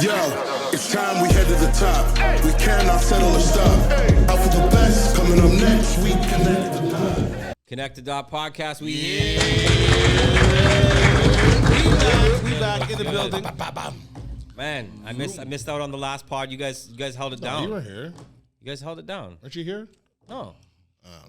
Yo, it's time we head to the top. We cannot settle or stop. Out for the best, coming up next week. Connect the Dot. Connect the Dot podcast. We back in the building. Man, I missed out on the last pod. You guys held it down. You were here. You guys held it down. Aren't you here? No.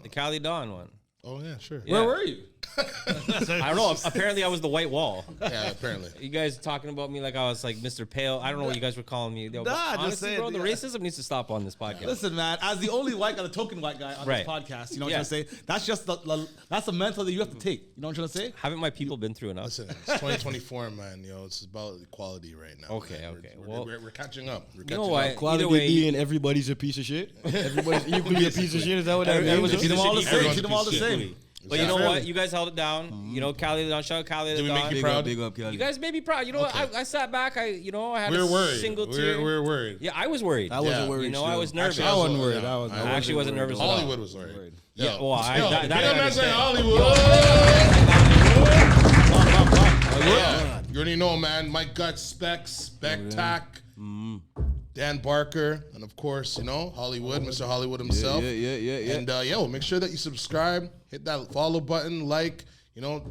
The Cali Dawn one. Oh, yeah, sure. Yeah. Where were you? I don't know. Apparently, I was the white wall. Yeah, apparently. You guys talking about me like I was like Mr. Pale. I don't know what you guys were calling me. Yo, Nah, honestly, just saying, bro, the yeah. racism needs to stop on this podcast. Listen, man, as the only white guy, the token white guy on Right. this podcast, you know what Yeah. I'm trying to say? That's just that's the mental that you have to take. You know what I'm trying to say? Haven't my people been through enough? Listen, it's 2024, man. Yo, it's about equality right now. Okay, man. okay. We're catching up. We're You catching know what? up. Quality Either way, being everybody's a piece of shit. Everybody's equally a piece of shit. Is that what that everyone's a means? piece of them all shit. the same. Everyone's Treat them all the a piece of same. shit. But you know what? You guys held it down. You know, Cali Dawn. Shout out Cali Did we Dawn. make you Big proud? up, big up, Kelly. You guys made me proud. You know what? I sat back. I had We were a worried. single We tear. were worried. Yeah, I was worried. I wasn't Yeah. worried. You know, still. I was nervous. Actually, I wasn't also, worried. yeah. I actually wasn't nervous at all. Hollywood was worried. Yeah, well, I Yo, that you I know what I'm saying? understand. Hollywood. Yeah. You already know, man. Mic Gutz, Specz, Spectac, Dan Barker, and of course, you know, Hollywood, Mr. Hollywood himself. Yeah. And yo, make sure that you subscribe, hit that follow button, like, you know,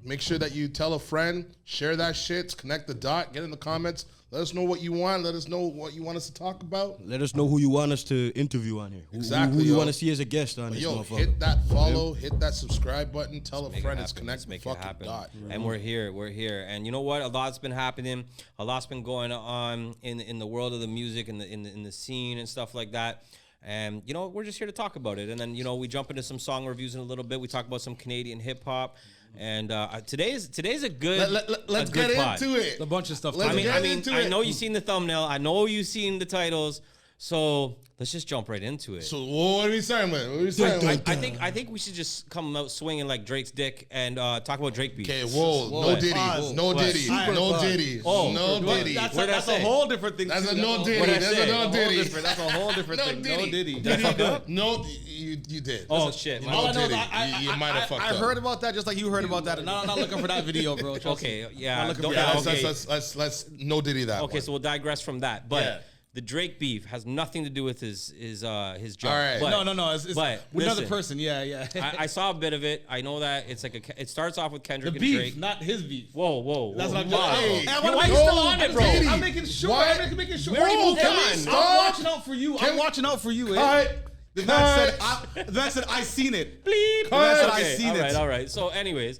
make sure that you tell a friend, share that shit, connect the dot, get in the comments. Let us know what you want. Let us know what you want us to talk about. Let us know who you want us to interview on here. Exactly, Who you yo. want to see as a guest on this Yo, motherfucker. hit that follow, hit that subscribe button, tell a Make it friend it's happen. connect Let's the make it fucking happen. dot. And we're here. And you know what? A lot's been happening. A lot's been going on in the world of the music and in the scene and stuff like that. And you know, we're just here to talk about it. And then, you know, we jump into some song reviews in a little bit. We talk about some Canadian hip hop. And today's a good Let's a good get pod. into it. A bunch of stuff. Let's I mean, get into I it. know you've seen the thumbnail. I know you've seen the titles. So let's just jump right into it. So what are we saying, man? What are we saying? I think we should just come out swinging like Drake's dick and talk about Drake beef. Okay, whoa, no What? Diddy, Pause. no What? Diddy, Super no pause. Diddy, Oh, no what? Diddy. What did I That's a say? whole different thing. That's too. a no Diddy. What'd I That's say? a no Diddy. That's a whole different No thing. Diddy. No Diddy. Did I fuck up? No, you did. Oh shit! You my know All I know is Diddy. You might have fucked I up. heard about that just like you heard about that, and I'm not looking for that video, bro. Trust me. Okay, yeah. Not looking don't- for that. yeah, okay. Let's no Diddy that. Okay, one. so we'll digress from that. But Yeah. the Drake beef has nothing to do with his job. All right. But, No. It's but with another listen, person. Yeah. I saw a bit of it. I know that it's like it starts off with The Kendrick and beef, Drake. not his beef. Whoa. That's what I'm Wow. saying. Hey, I why wanna you make still sure- on it, bro? Diddy. I'm making sure. What? I'm making sure. We already moved Hold on. on. Stop. I'm watching out for you. I'm watching out for you. The man said, I seen it. Bleep. That's what I Okay, seen it. all right. So, anyways,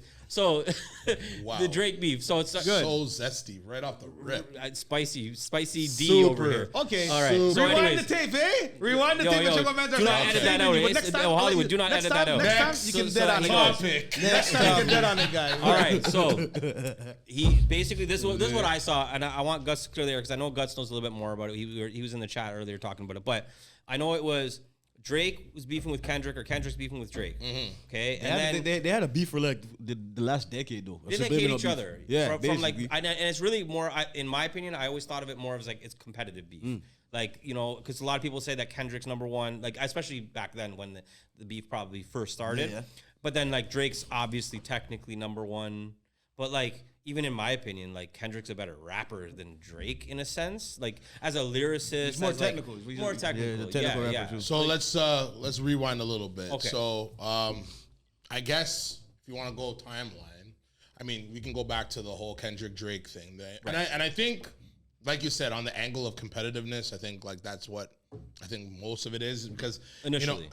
Wow. the Drake beef. So it's So zesty right off the rip. spicy D Super. over here. Okay. All right. So, Rewind anyways, the tape, eh? Rewind the Yo, tape and yo, check my man's do not edit that out. It's- Hollywood, do not edit that out. Next time, Next. you can So dead on it, anyways. guys. Next time, you can dead on it, guys. all right. So he basically this is what I saw, and I want Gutz to clear there because I know Gutz knows a little bit more about it. He was in the chat earlier talking about it, but I know it was Drake was beefing with Kendrick or Kendrick's beefing with Drake. Okay, and then They had a beef for like the last decade though. they hate each other. Yeah, from like, basically. and it's really more. In my opinion, I always thought of it more as like it's competitive beef. Like, you know, because a lot of people say that Kendrick's number one, like especially back then when the beef probably first started. Yeah. But then like Drake's obviously technically number one. But like even in my opinion, like Kendrick's a better rapper than Drake in a sense. Like as a lyricist, He's more as, like, technical. He's more just- technical. Yeah, the technical rapper yeah. too. So let's rewind a little bit. Okay. So I guess if you want to go timeline, I mean we can go back to the whole Kendrick Drake thing. And I think, like you said, on the angle of competitiveness, I think like that's what I think most of it is because Initially.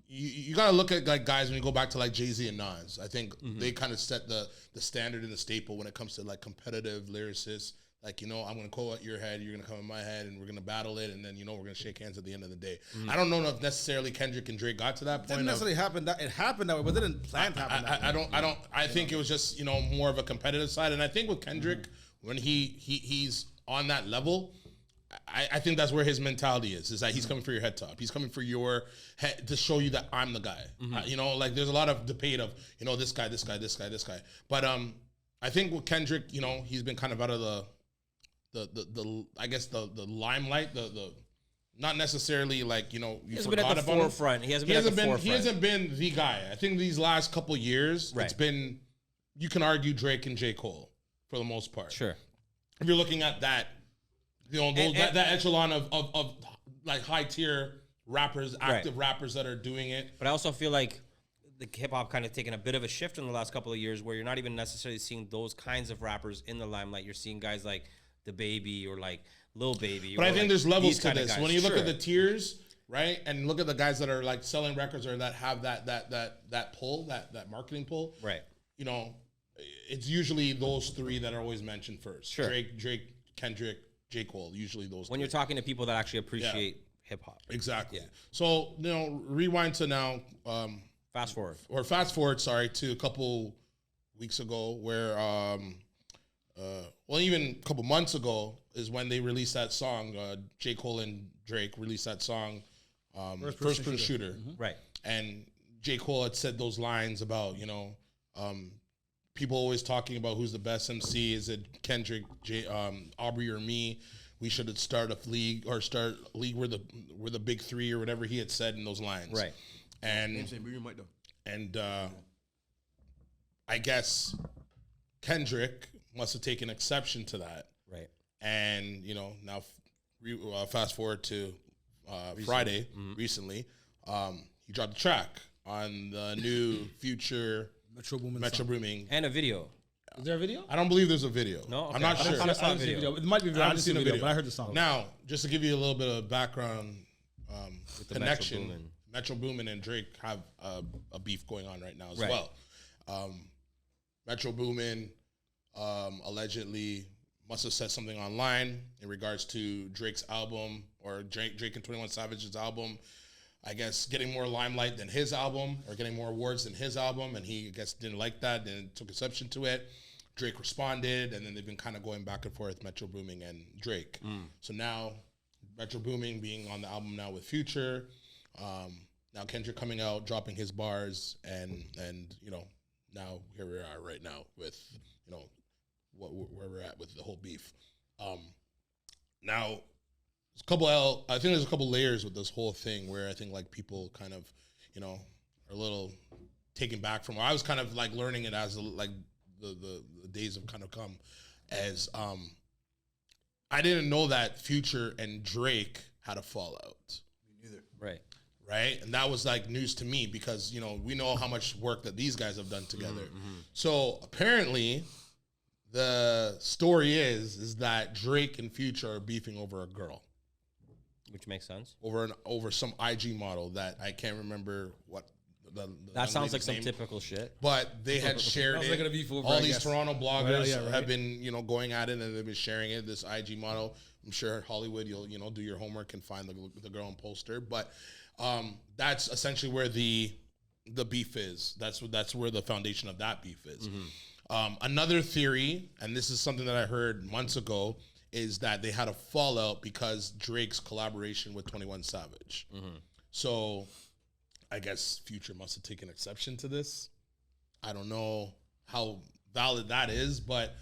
you gotta look at like guys when you go back to like Jay-Z and Nas. I think they kind of set the standard and the staple when it comes to like competitive lyricists. Like, you know, I'm going to call at your head, you're going to come in my head, and we're going to battle it, and then, you know, we're going to shake hands at the end of the day. I don't know if necessarily Kendrick and Drake got to that It point. didn't necessarily happen that it happened that way, but it didn't plan to happen that way. I think it was just, you know, more of a competitive side. And I think with Kendrick, when he's on that level, I think that's where his mentality is that he's coming for your head top. He's coming for your head to show you that I'm the guy. You know, like there's a lot of debate of, you know, this guy. But I think with Kendrick, you know, he's been kind of out of the I guess the limelight, the not necessarily like, you know, you He hasn't forgot been at the about forefront. him. He hasn't been at the forefront. He hasn't been the guy. I think these last couple years, Right. it's been you can argue Drake and J. Cole for the most part. Sure. If you're looking at that, you know, that echelon of like high tier rappers, active rappers that are doing it. But I also feel like the hip hop kind of taken a bit of a shift in the last couple of years where you're not even necessarily seeing those kinds of rappers in the limelight. You're seeing guys like The Baby or like Lil Baby. But I think like there's levels these to kind of this. guys. When you look at the tiers, right, and look at the guys that are like selling records or that have that pull, that marketing pull, right? You know, it's usually those three that are always mentioned first. Sure. Drake, Kendrick, J. Cole. Usually those. When you're talking to people that actually appreciate hip hop. Exactly. Yeah. So, you know, rewind to now. Fast forward, sorry, to a couple weeks ago where, well, even a couple months ago is when they released that song. J. Cole and Drake released that song, First Person Shooter. Mm-hmm. Right. And J. Cole had said those lines about, you know, people always talking about who's the best MC. Is it Kendrick, Aubrey, or me? We should start a league or start a league. We're the big three or whatever he had said in those lines. Right. And I guess Kendrick must have taken exception to that. Right. And, you know, now fast forward to Friday recently, he dropped a track on the new Future Metro Booming. And a video. Is there a video? I don't believe there's a video. No? Okay. I'm not sure. I didn't see a video. It might be. I haven't seen a video, but I heard the song. Now, just to give you a little bit of background With the connection, Metro Metro Boomin and Drake have a beef going on right now as Right. well. Metro Boomin allegedly must have said something online in regards to Drake's album or Drake and 21 Savage's album. I guess getting more limelight than his album or getting more awards than his album, and he, I guess, didn't like that and took exception to it. Drake responded, and then they've been kind of going back and forth, Metro Booming and Drake. So now, Metro Booming being on the album now with Future, now Kendrick coming out, dropping his bars, and you know, now here we are right now with, you know, where we're at with the whole beef. Now, I think there's a couple layers with this whole thing where I think like people kind of, you know, are a little taken back from. I was kind of like learning it as like the days have kind of come, as I didn't know that Future and Drake had a fallout. Me neither. Right. Right, and that was like news to me because, you know, we know how much work that these guys have done together. So apparently, the story is that Drake and Future are beefing over a girl. Which makes sense. Over some IG model that I can't remember what the That sounds like some name. typical shit. But they had shared Sounds it. like a beef over, All I these guess. Toronto bloggers Yeah, right. have been, you know, going at it and they've been sharing it. This IG model. I'm sure Hollywood, you'll, you know, do your homework and find the girl and poster. But that's essentially where the beef is. That's where the foundation of that beef is. Another theory, and this is something that I heard months ago, is that they had a fallout because Drake's collaboration with 21 Savage. So I guess Future must have taken exception to this. I don't know how valid that is, but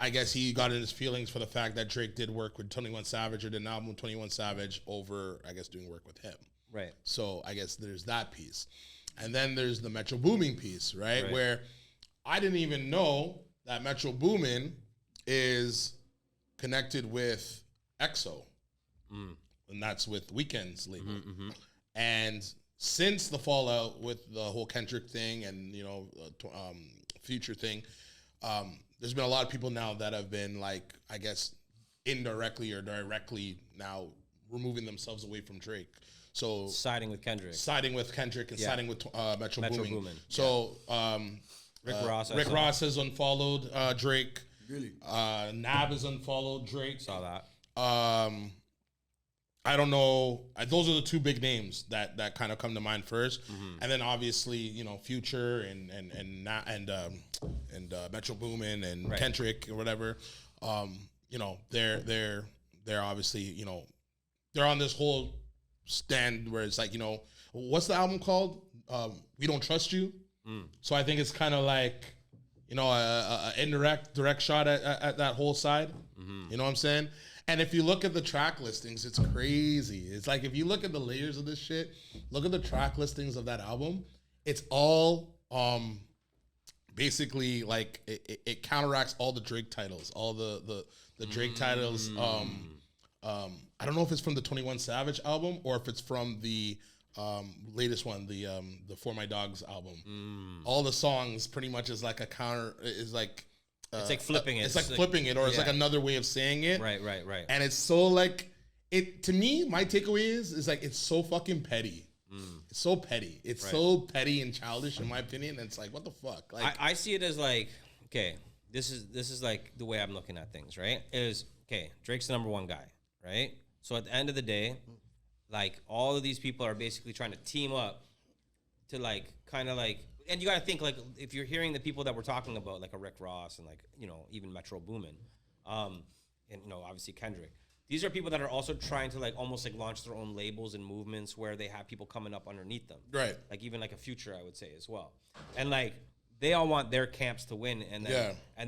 I guess he got in his feelings for the fact that Drake did work with 21 Savage or did an album with 21 Savage over, I guess, doing work with him. Right. So I guess there's that piece. And then there's the Metro Boomin piece, right? Where I didn't even know that Metro Boomin is connected with EXO. And that's with Weeknd's label. And since the fallout with the whole Kendrick thing and, you know, Future thing, there's been a lot of people now that have been like, I guess, indirectly or directly now removing themselves away from Drake. So Siding with Kendrick and siding with Metro Boomin. So Rick Ross. Rick Ross has unfollowed Drake. Really? Nav has unfollowed Drake. Saw that. I don't know. Those are the two big names that kind of come to mind first, and then obviously, you know, Future and Metro Boomin and Kendrick or whatever. You know, they're obviously, you know, they're on this whole stand where it's like, you know, what's the album called? We Don't Trust You. So I think it's kind of like, you know, a direct shot at that whole side. You know what I'm saying? And if you look at the track listings, it's crazy. It's like, if you look at the layers of this shit, look at the track listings of that album. It's all basically like it counteracts all the Drake titles, all the Drake titles. I don't know if it's from the 21 Savage album or if it's from the latest one, the For My Dogs album. All the songs pretty much is like a counter, is like it's like flipping it. It's like flipping it, or it's like another way of saying it. Right. And it's so like it to me. My takeaway is like it's so fucking petty. It's so petty. It's so petty and childish in my opinion. And it's like what the fuck. Like I see it as like okay, this is like the way I'm looking at things. Right? Is okay. Drake's the number one guy. Right? So at the end of the day, like all of these people are basically trying to team up to like kind of like. And you got to think, like, if you're hearing the people that we're talking about, like a Rick Ross and, like, you know, even Metro Boomin, and, you know, obviously Kendrick. These are people that are also trying to, like, almost, like, launch their own labels and movements where they have people coming up underneath them. Right. Like, even, like, a Future, I would say, as well. And, like, they all want their camps to win and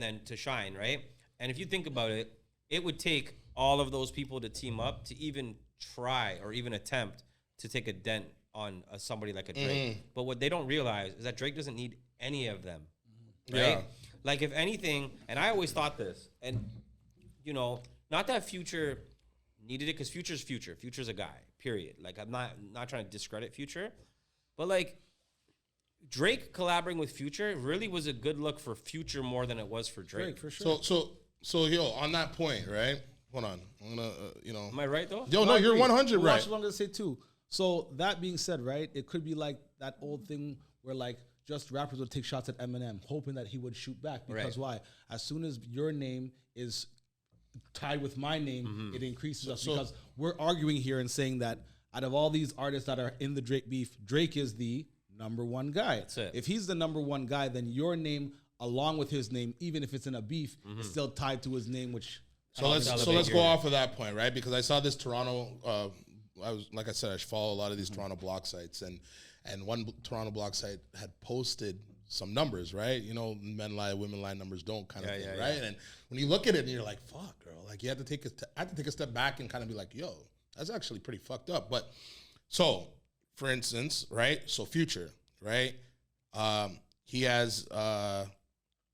then to shine, right? And if you think about it, it would take all of those people to team up to even try or even attempt to take a dent on somebody like a Drake. But what they don't realize is that Drake doesn't need any of them, right? Yeah. Like, if anything, and I always thought this, and, you know, not that Future needed it, because Future's Future. Future's a guy, period. Like, I'm not trying to discredit Future, but, like, Drake collaborating with Future really was a good look for Future more than it was for Drake. For sure. So yo, on that point, right? Hold on. I'm going to, Am I right, though? Yo, no, you're 100 Well, right. that's what I'm gonna say too. So that being said, right, it could be like that old thing where like just rappers would take shots at Eminem, hoping that he would shoot back. Because why? As soon as your name is tied with my name, it increases us. Because we're arguing here and saying that out of all these artists that are in the Drake beef, Drake is the number one guy. That's it. If he's the number one guy, then your name, along with his name, even if it's in a beef, is still tied to his name, which. So let's go off of that point, right? Because I saw this Toronto. Like I said, I follow a lot of these Toronto blog sites, and one Toronto blog site had posted some numbers, right? You know, men lie, women lie, numbers don't, kind of thing, right? And when you look at it, and you're like, "Fuck, girl!" Like you had to I had to take a step back and kind of be like, "Yo, that's actually pretty fucked up." But so, for instance, right? So Future, right? He has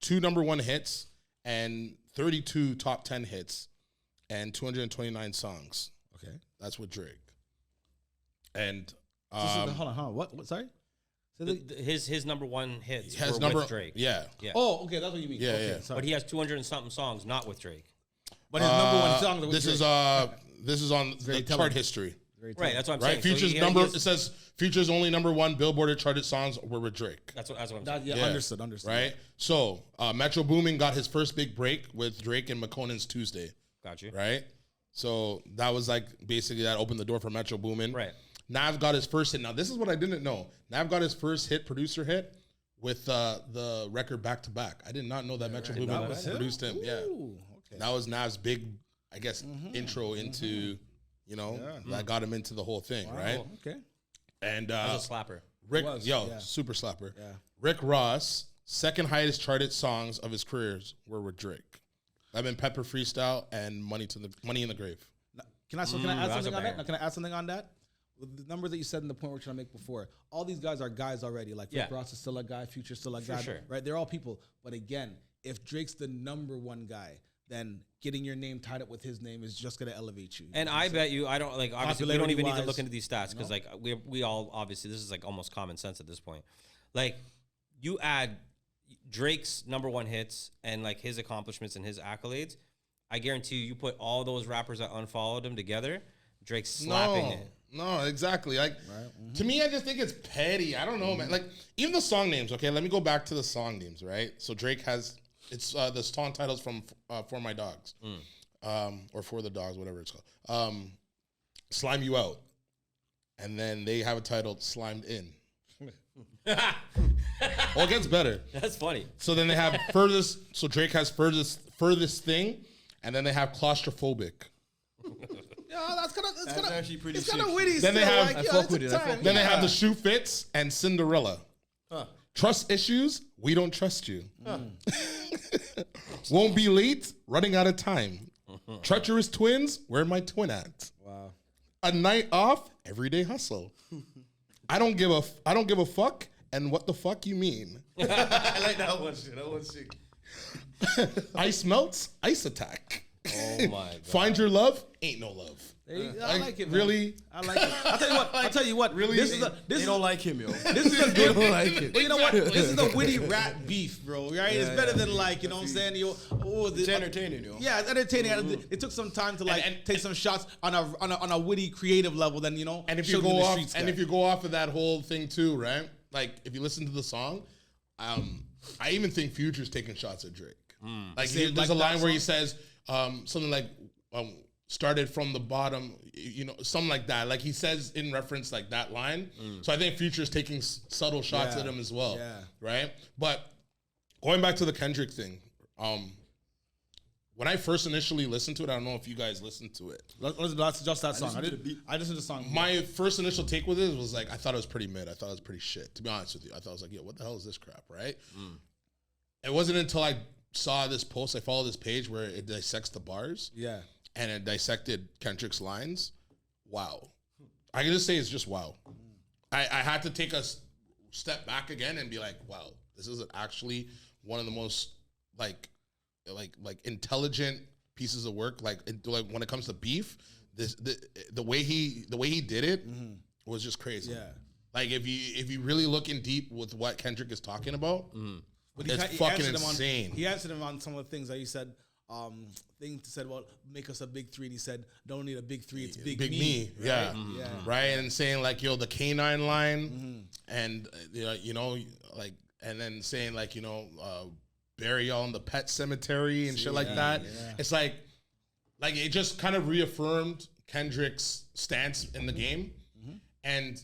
2 number one hits and 32 top 10 hits and 229 songs. Okay. That's with Drake. And hold on. What? Sorry. So His number one hits has were with Drake. Yeah. Oh, okay. That's what you mean. Yeah, okay, yeah. Sorry. But he has 200 and something songs not with Drake. But his number one song. Was This Drake. is on the chart history. Right, that's what I'm Right. saying. Future's So it says Future's only number one Billboard charted songs were with Drake. That's what I'm saying. Yeah, understood. Right. So Metro Boomin got his first big break with Drake and McConaughey's Tuesday. Got you. Right. So that was like basically that opened the door for Metro Boomin. Right. Nav got his first hit. Now this is what I didn't know. Nav got his first producer hit with the record Back to Back. I did not know that Metro Boomin produced him. Yeah. Okay. That was Nav's big, I guess, intro into, you know, that got him into the whole thing, right? Okay. And That's a slapper. Rick, Was, super slapper. Yeah. Rick Ross, second highest charted songs of his careers were with Drake. I've been Pepper Freestyle and Money in the Grave. Can I add that's something a on that? banger. Now, can I add something on that? With the number that you said in the point we're trying to make before, all these guys are guys already. Like Rick Ross is still a guy, Future's still a guy, sure. right? They're all people. But again, if Drake's the number one guy, then getting your name tied up with his name is just going to elevate you. And I bet you, I don't like, obviously, we don't even need to Popularity-wise, look into these stats because, like, we all, obviously, this is like almost common sense at this point. Like, you add Drake's number one hits and, like, his accomplishments and his accolades, I guarantee you put all those rappers that unfollowed him together, Drake's slapping it. No, exactly. Like to me, I just think it's petty. I don't know, man. Like even the song names. Okay, let me go back to the song names. Right. So Drake has the song titles from For My Dogs, or For the Dogs, whatever it's called. Slime You Out, and then they have a title Slimed In. Well, it gets better. That's funny. So then they have Furthest. So Drake has Furthest Thing, and then they have Claustrophobic. Yeah, that's actually pretty It's kind of sick. witty. Then they still, have- like, I yo, fuck it's with a it, I time. fuck with Then they have The Shoe Fits and Cinderella. Huh. Trust issues, we don't trust you. Won't be late, running out of time. Treacherous twins, where my twin at? Wow. A night off, everyday hustle. I don't give a fuck, And what the fuck you mean? I like that one shit. That one's sick. Ice melts, ice attack. Oh my God. Find your love, ain't no love. I like it, man. Really? I like it. I'll tell you what. Really? This They don't like him, yo. This is a They good. don't like it. But you know what? This is a witty rap beef, bro. Right? It's better than like, you know what I'm saying? It's entertaining, yo. Yeah, it's entertaining. It took some time to like take some shots on a witty, creative level. Then And if show you them go the off, streets and guy. if you go off of that whole thing too, right? Like if you listen to the song, I even think Future's taking shots at Drake. Like Same, there's like a line that where he song? says something like started from the bottom, you know, something like that. Like he says in reference like that line. So I think Future's taking subtle shots Yeah. at him as well. Yeah. Right? But going back to the Kendrick thing, when I first initially listened to it, I don't know if you guys listened to it. That's just that song. I listened to the beat. listened to the song. My first initial take with it was like, I thought it was pretty mid. I thought it was pretty shit, to be honest with you. I thought I was like, yo, what the hell is this crap, right? It wasn't until I saw this post, I followed this page where it dissects the bars Yeah. and it dissected Kendrick's lines. Wow. I can just say it's just wow. I had to take a step back again and be like, wow, this is actually one of the most like intelligent pieces of work. Like when it comes to beef, the way he did it was just crazy. Yeah. Like if you really look in deep with what Kendrick is talking about, But it's he fucking answered him insane. He answered him on some of the things that he said. Thing said, well, make us a big three, and he said, don't need a big three, it's big me. Right? Yeah. Yeah. Right. And saying like, yo, the canine line, and you know, like, and then saying like, you know, bury y'all in the pet cemetery and shit like that. Yeah. It's like it just kind of reaffirmed Kendrick's stance in the game. And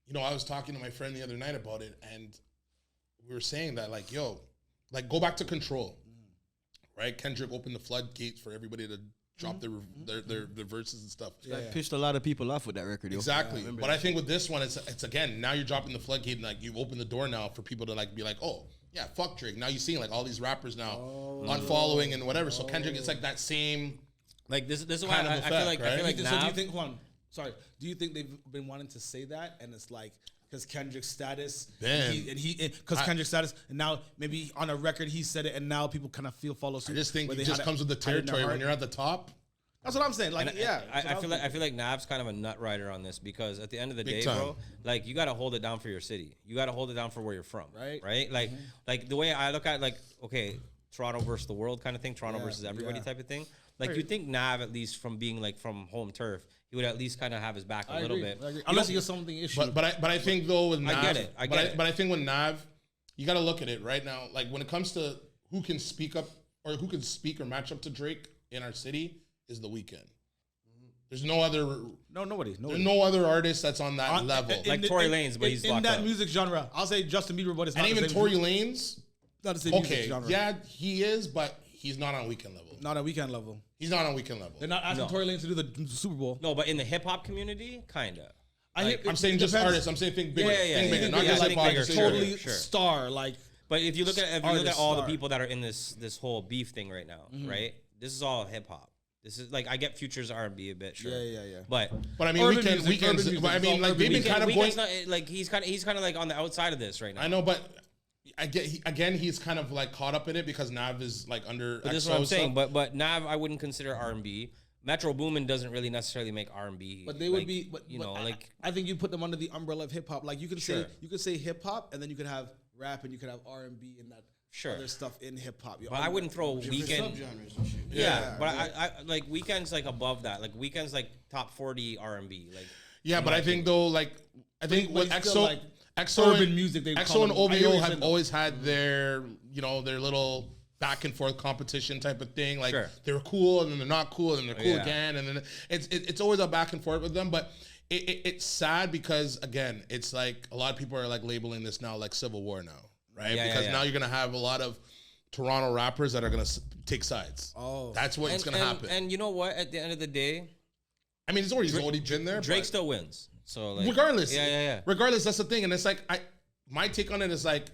you know, I was talking to my friend the other night about it, and we were saying that like, yo, like go back to Control. Right, Kendrick opened the floodgates for everybody to drop their verses and stuff. That pissed a lot of people off with that record, yo. Exactly, but I think with this one, it's again now you're dropping the floodgate and like you've opened the door now for people to like be like, oh yeah, fuck Drake. Now you're seeing like all these rappers now unfollowing and whatever. So Kendrick, it's like that same Like this is why kind of I feel effect, like I feel right? like So do you Nav, think? Hold on. Sorry. Do you think they've been wanting to say that, and it's like because Kendrick's status, because Kendrick's status, and now maybe on a record he said it, and now people kind of follow suit. I just think where it they just had comes with the had it in their territory when heart. you're at the top. That's what I'm saying. Like, yeah. I feel like Nav's kind of a nut rider on this because at the end of the Big day, time. bro, like you got to hold it down for your city. You got to hold it down for where you're from, Right. Right? Like the way I look at like, okay, Toronto versus the world kind of thing, Toronto Yeah, versus everybody yeah. type of thing. Like you think Nav at least from being like from home turf, he would at least kind of have his back a little bit. I agree. Unless he has something issue. But I think though with Nav, get it. I get it. But I think with Nav, you got to look at it right now. Like when it comes to who can speak up or who can speak or match up to Drake in our city is The Weeknd. There's no other. nobody. There's no other artist that's on that level. Like Tory Lanez, but he's in locked that up. music genre. I'll say Justin Bieber, but it's and not even the same Tory music- Lanez. Not the same music Okay, genre. yeah, he is, but he's not on Weekend level. Not at weekend level. He's not on Weekend level. They're not asking No. Tory Lanez to do the Super Bowl. No, but in the hip hop community, kinda. I'm saying just artists. I'm saying think bigger. Yeah, think bigger. yeah. Not Yeah, just think hip hop. bigger, just sure. Totally Sure. star. Like, But if you look at Artist all the star. people that are in this whole beef thing right now, right? This is all hip hop. This is like I get Future's R&B a bit, sure. Yeah. But But I mean, Urban Weekend. music, urban Weekends. music. But I mean, like they've been kind of Weeknd's going. not, like he's kind of like on the outside of this right now. I know, but I get again. He's kind of like caught up in it because Nav is like under. But this is what I'm saying. But Nav, I wouldn't consider R&B. Metro Boomin doesn't really necessarily make R&B. but they would be. But, you know, like I think you put them under the umbrella of hip hop. Like you could Sure. say hip hop, and then you could have rap, and you could have R&B and that Sure. other stuff in hip hop. but I wouldn't throw Weekend. Subgenres and shit. Yeah, but I like Weekend's like above that. Like Weekend's like top 40 R&B. Like Yeah, but I think though, like I think but with it's still EXO, like EXO urban and music, they EXO call and them. I hear what OVO you're have saying, always had their their little back and forth competition type of thing. Like Sure. they're cool and then they're not cool and then they're cool Yeah. again, and then it's always a back and forth with them. But it's sad because again, it's like a lot of people are like labeling this now like civil war now, right? Yeah, because yeah. now you're gonna have a lot of Toronto rappers that are gonna take sides. Oh. That's what's gonna happen. And you know what? At the end of the day, I mean, it's already been there. Drake but still wins. So like, regardless, Yeah. Regardless, that's the thing, and it's like my take on it is like,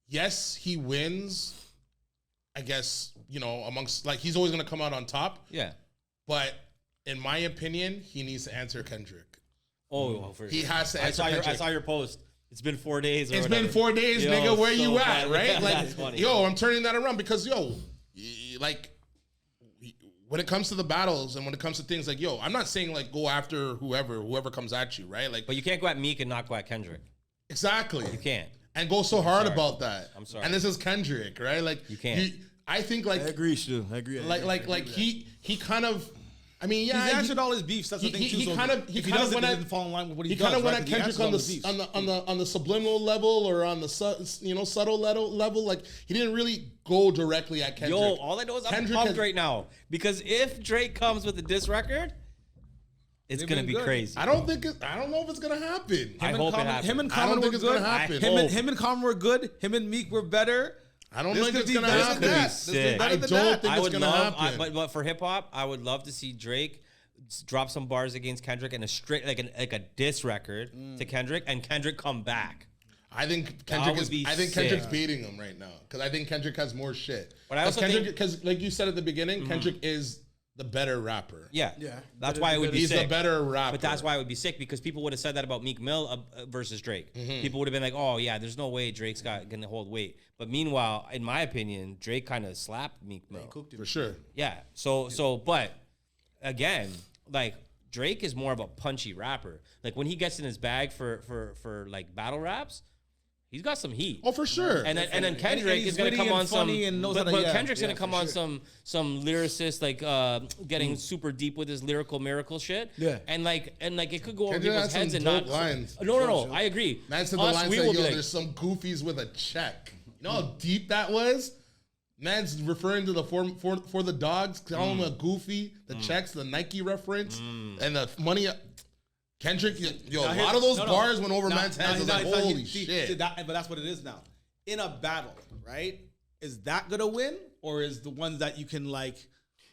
yes, he wins. I guess amongst like he's always gonna come out on top, Yeah. but in my opinion, he needs to answer Kendrick. Oh, for He sure. has to I answer saw Kendrick. your post. It's been 4 days. It's been 4 days, Yo, nigga. Where so you at, funny. right? That's Like, funny. yo, I'm turning that around because, like, when it comes to the battles and when it comes to things like, yo, I'm not saying like go after whoever comes at you, right? Like, But you can't go at Meek and not go at Kendrick. exactly. You can't. And go so hard about that. I'm sorry. And this is Kendrick, right? Like, You can't. I think like, I agree, still. I agree. he kind of, I mean, yeah, He's answered all his beefs. That's the thing too. he So kind of if he doesn't, it doesn't fall in line with what he does. kind of went right? at 'Cause he Kendrick answers on all his beefs. on the subliminal level or on the subtle level. Like, he didn't really go directly at Kendrick. Yo, all I know is I'm Kendrick pumped has- right now because if Drake comes with a diss record, it's They've gonna been be good. I I don't know if it's gonna happen. I hope it happens. Him and I don't Common think were it's gonna good. happen. Him and Common were good. Him and Meek were better. I don't This think could it's be gonna better happen. than that. This Sick. is better I than don't that. think I it's would gonna love, happen. but for hip hop, I would love to see Drake drop some bars against Kendrick and a straight like a diss record to Kendrick, and Kendrick come back. I think would Kendrick be I think sick. Kendrick's beating him right now because I think Kendrick has more shit. But I also because like you said at the beginning, Kendrick is the better rapper. Yeah, Yeah. That's why it would be He's sick. the better rapper. But that's why it would be sick because people would have said that about Meek Mill versus Drake. People would have been like, "Oh yeah, there's no way Drake's gonna hold weight." But meanwhile, in my opinion, Drake kind of slapped Meek Mill. for sure. Yeah. But again, like Drake is more of a punchy rapper. Like when he gets in his bag for like battle raps, he's got some heat. Oh, for sure. And then Kendrick he's is gonna witty come and on some, funny and knows but how to- yeah, Kendrick's gonna yeah, come for on sure. some lyricist like getting super deep with his lyrical miracle shit. Yeah. and like it could go over Kendrick people's has some heads and dope not. lines. No, I agree. Man said the Us, line we said, will yo, be like, there's some goofies with a check. You know how deep that was? Man's referring to the for the dogs, calling him a goofy, the checks, the Nike reference, and the money. Kendrick, yo, a lot of those bars went over man's heads. I was like, holy shit. But that's what it is now. In a battle, right? Is that gonna win, or is the ones that you can like?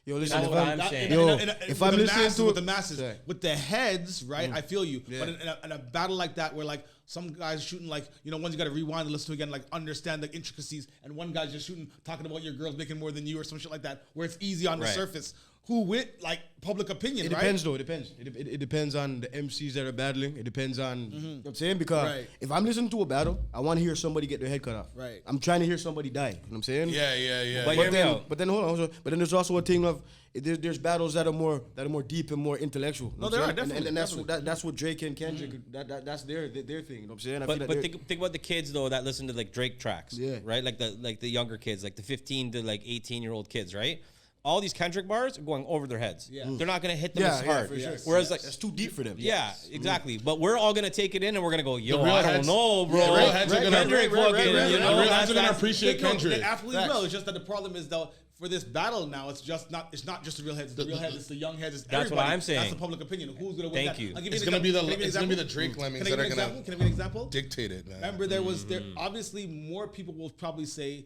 Yo, listen, That's if what I'm, I'm saying. Yo, if if I'm listening to with the masses, Sorry. with the heads, right? I feel you. But in a battle like that, where like some guys shooting like, you know, ones you got to rewind and listen to again, like understand the intricacies, and one guy's just shooting, talking about your girls making more than you or some shit like that, where it's easy on the Right. surface. Who with like public opinion, It right? depends, though. It depends. It depends on the MCs that are battling. It depends on, you know what I'm saying? Because Right. if I'm listening to a battle, I want to hear somebody get their head cut off. Right. I'm trying to hear somebody die. You know what I'm saying? Yeah. But But hear me then, out. but then hold on. But then there's also a thing of there's battles that are more deep and more intellectual. You know No, what there I'm are, saying? definitely, And that's definitely. that's what Drake and Kendrick that's their thing. You know what I'm saying? I feel But that think about the kids though that listen to like Drake tracks, Yeah. right? Like the younger kids, like the 15 to like 18-year-old kids, right? All these Kendrick bars are going over their heads. Yeah. They're not gonna hit them Yeah, as yeah, hard. for sure. Whereas like that's too deep for them. yeah, exactly. But we're all gonna take it in and we're gonna go, yo, The real I don't heads- know, bro. Yeah, real heads are gonna- Kendrick right, fucking, right, you right, know, right. Heads are gonna that's- appreciate No, Kendrick. they absolutely Facts. will. It's just that the problem is though, for this battle now, it's not just the real heads. It's the real heads. It's the young heads. It's That's what everybody. I'm saying. That's the public opinion. Who's gonna win? Thank that? you. I'll give It's an gonna be the example. Can I give you an Drake example? Lemmings Can I that give are an gonna example? Can I give you an example? dictate it, man. Remember, there was obviously more people will probably say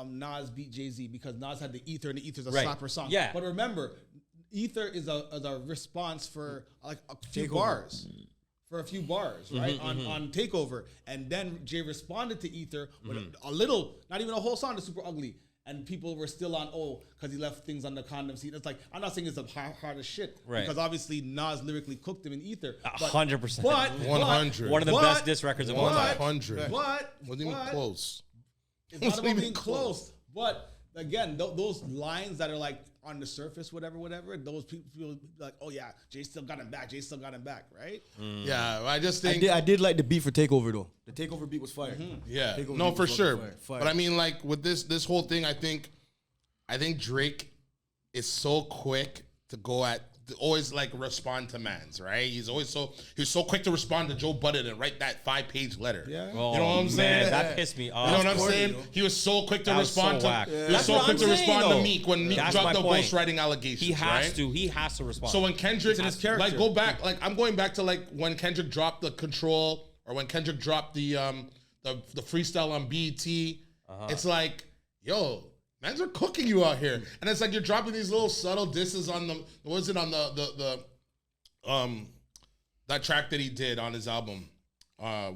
Nas beat Jay-Z because Nas had the Ether and the Ether's a Right. slapper song. Yeah. But remember, Ether is a response for like a few bars. For a few bars, right? On Takeover. And then Jay responded to Ether with a little, not even a whole song, to Super Ugly. And people were still on, because he left things on the condom seat. It's like, I'm not saying it's the hardest shit. Right. Because obviously Nas lyrically cooked him in Ether. 100%. But 100. One of the but- best diss records of all time. 100. But Wasn't even close. it's not about being close. But again, those lines that are like on the surface, whatever, those people feel like, oh yeah, Jay still got him back. Right? Yeah, I just think. I did like the beat for Takeover though. The Takeover beat was fire. Yeah, Takeover no, beat for was sure. fucking fire. But I mean, like with this whole thing, I think Drake is so quick to go at, to always like respond to mans, right? He's so quick to respond to Joe Budden and write that 5-page letter. Yeah. Oh, You know what I'm saying? Man, that pissed me off. You know what I'm corny, saying? though. He was so quick to That was respond so to. whack. He was That's so what quick I'm to saying, respond to though. Meek when Meek That's dropped my the point. ghostwriting allegations. He has right? to. He has to respond. So when Kendrick, It's in his character. like go back, like I'm going back to like when Kendrick dropped the Control or when Kendrick dropped the freestyle on BET, it's like, yo, mans are cooking you out here, and it's like you're dropping these little subtle disses on the what was it on the that track that he did on his album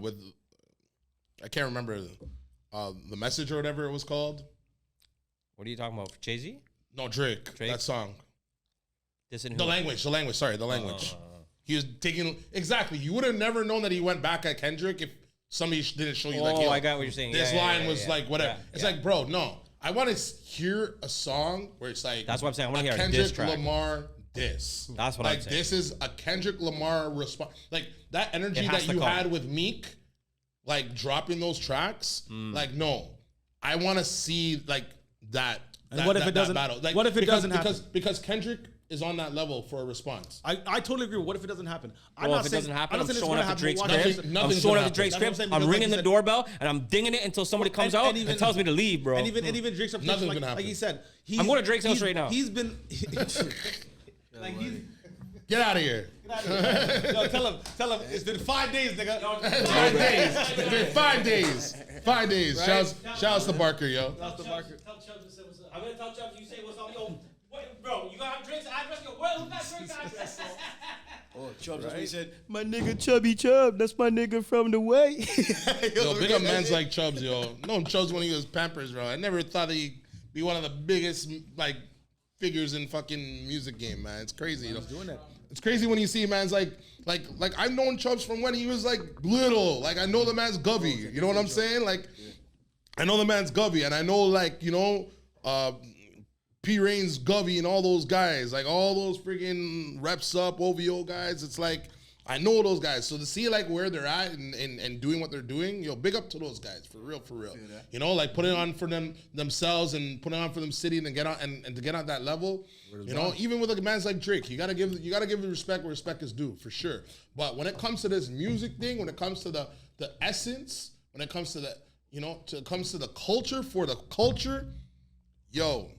with I can't remember the message or whatever it was called. what are you talking about? Jay-Z? No, Drake. Drake? That song. This and The who? language. Sorry, the language. He was taking exactly. You would have never known that he went back at Kendrick if somebody didn't show you Oh, like, yo, I got what you're saying. This Yeah, line yeah, was yeah, like whatever. yeah, It's yeah. like, bro, no. I want to hear a song where it's like That's what I'm saying. I wanna hear a Kendrick diss track. Lamar diss. That's what like, I'm saying. This is a Kendrick Lamar response. Like that energy It has that to you come. had with Meek, like dropping those tracks. Mm. Like, no, I want to see like that. And what if it doesn't- battle? Like, what if it doesn't happen? Because Kendrick is on that level for a response. I totally agree. What if it doesn't happen? Well, if it doesn't happen, I'm showing up to Drake's crib. Nothing's I'm gonna showing up to happen. Drake's That's what crib. I'm saying, I'm because like ringing you the said- doorbell and I'm dinging it until somebody comes out and tells me to leave, bro. And even Drake's up. Nothing's like, gonna happen. Like he said, I'm going to Drake's house right now. He's been like he's. Get out of here. Yo, tell him it's been 5 days, nigga. 5 days. It's been 5 days. 5 days. Right? Shouts to Barker, yo. That's the marker. Tell Chubbs to say what's up. I'm gonna tell Chubbs you say what's up, yo. Wait, bro, you got Drake's address? Yo, where who got Drake's address? Bro? Oh, Chubbs, that's what he said. My nigga Chubby Chubb, that's my nigga from the way. Yo, big up man's like Chubbs, yo. Known Chubbs when he was Pampers, bro. I never thought he'd be one of the biggest like figures in fucking music game, man. It's crazy. You know? Doing that. It's crazy when you see man's like I've known Chubbs from when he was like little. Like I know the man's Govey. You know what I'm saying? Like I know the man's Govey, and I know like P Rain's Govey and all those guys, like all those freaking Reps Up OVO guys. It's like I know those guys. So to see like where they're at and doing what they're doing, yo, big up to those guys for real. You know, like putting on for themselves and putting on for them city and get on and to get on that level. You know, even with like man's like Drake, you gotta give the respect where respect is due for sure. But when it comes to this music thing, when it comes to the essence, when it comes to the culture for the culture, yo,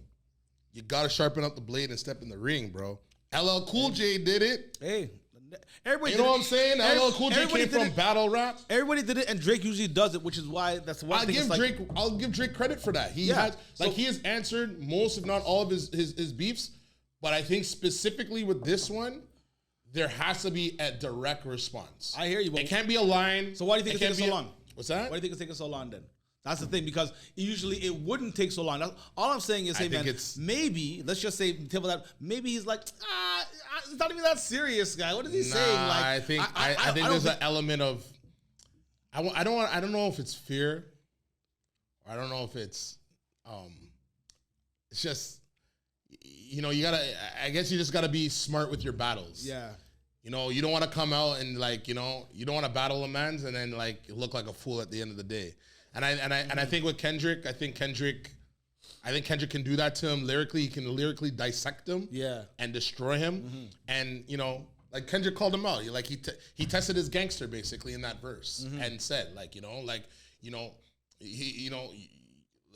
you gotta sharpen up the blade and step in the ring, bro. LL Cool J did it. Hey, everybody. You did know it. what I'm saying? LL Cool J Everybody came did from it. battle rap. Everybody did it, and Drake usually does it, which is why that's one thing. I'll give Drake credit for that. He has answered most, if not all, of his beefs. But I think specifically with this one, there has to be a direct response. I hear you. But It can't be a line. So why do you think it's taking so long? What's that? Why do you think it's taking so long then? That's the thing, because usually it wouldn't take so long. That's, all I'm saying is, hey think man, it's- maybe let's just say table that. Maybe he's like, it's not even that serious, guy. What is he saying? Like, I think don't there's think- an element of I don't know if it's fear. Or I don't know if it's just I guess you just gotta be smart with your battles. Yeah. You know, you don't want to come out and like, you don't want to battle a man's and then like look like a fool at the end of the day. And I think with Kendrick, I think Kendrick can do that to him lyrically. He can lyrically dissect him, and destroy him. And like Kendrick called him out. He tested his gangster basically in that verse and said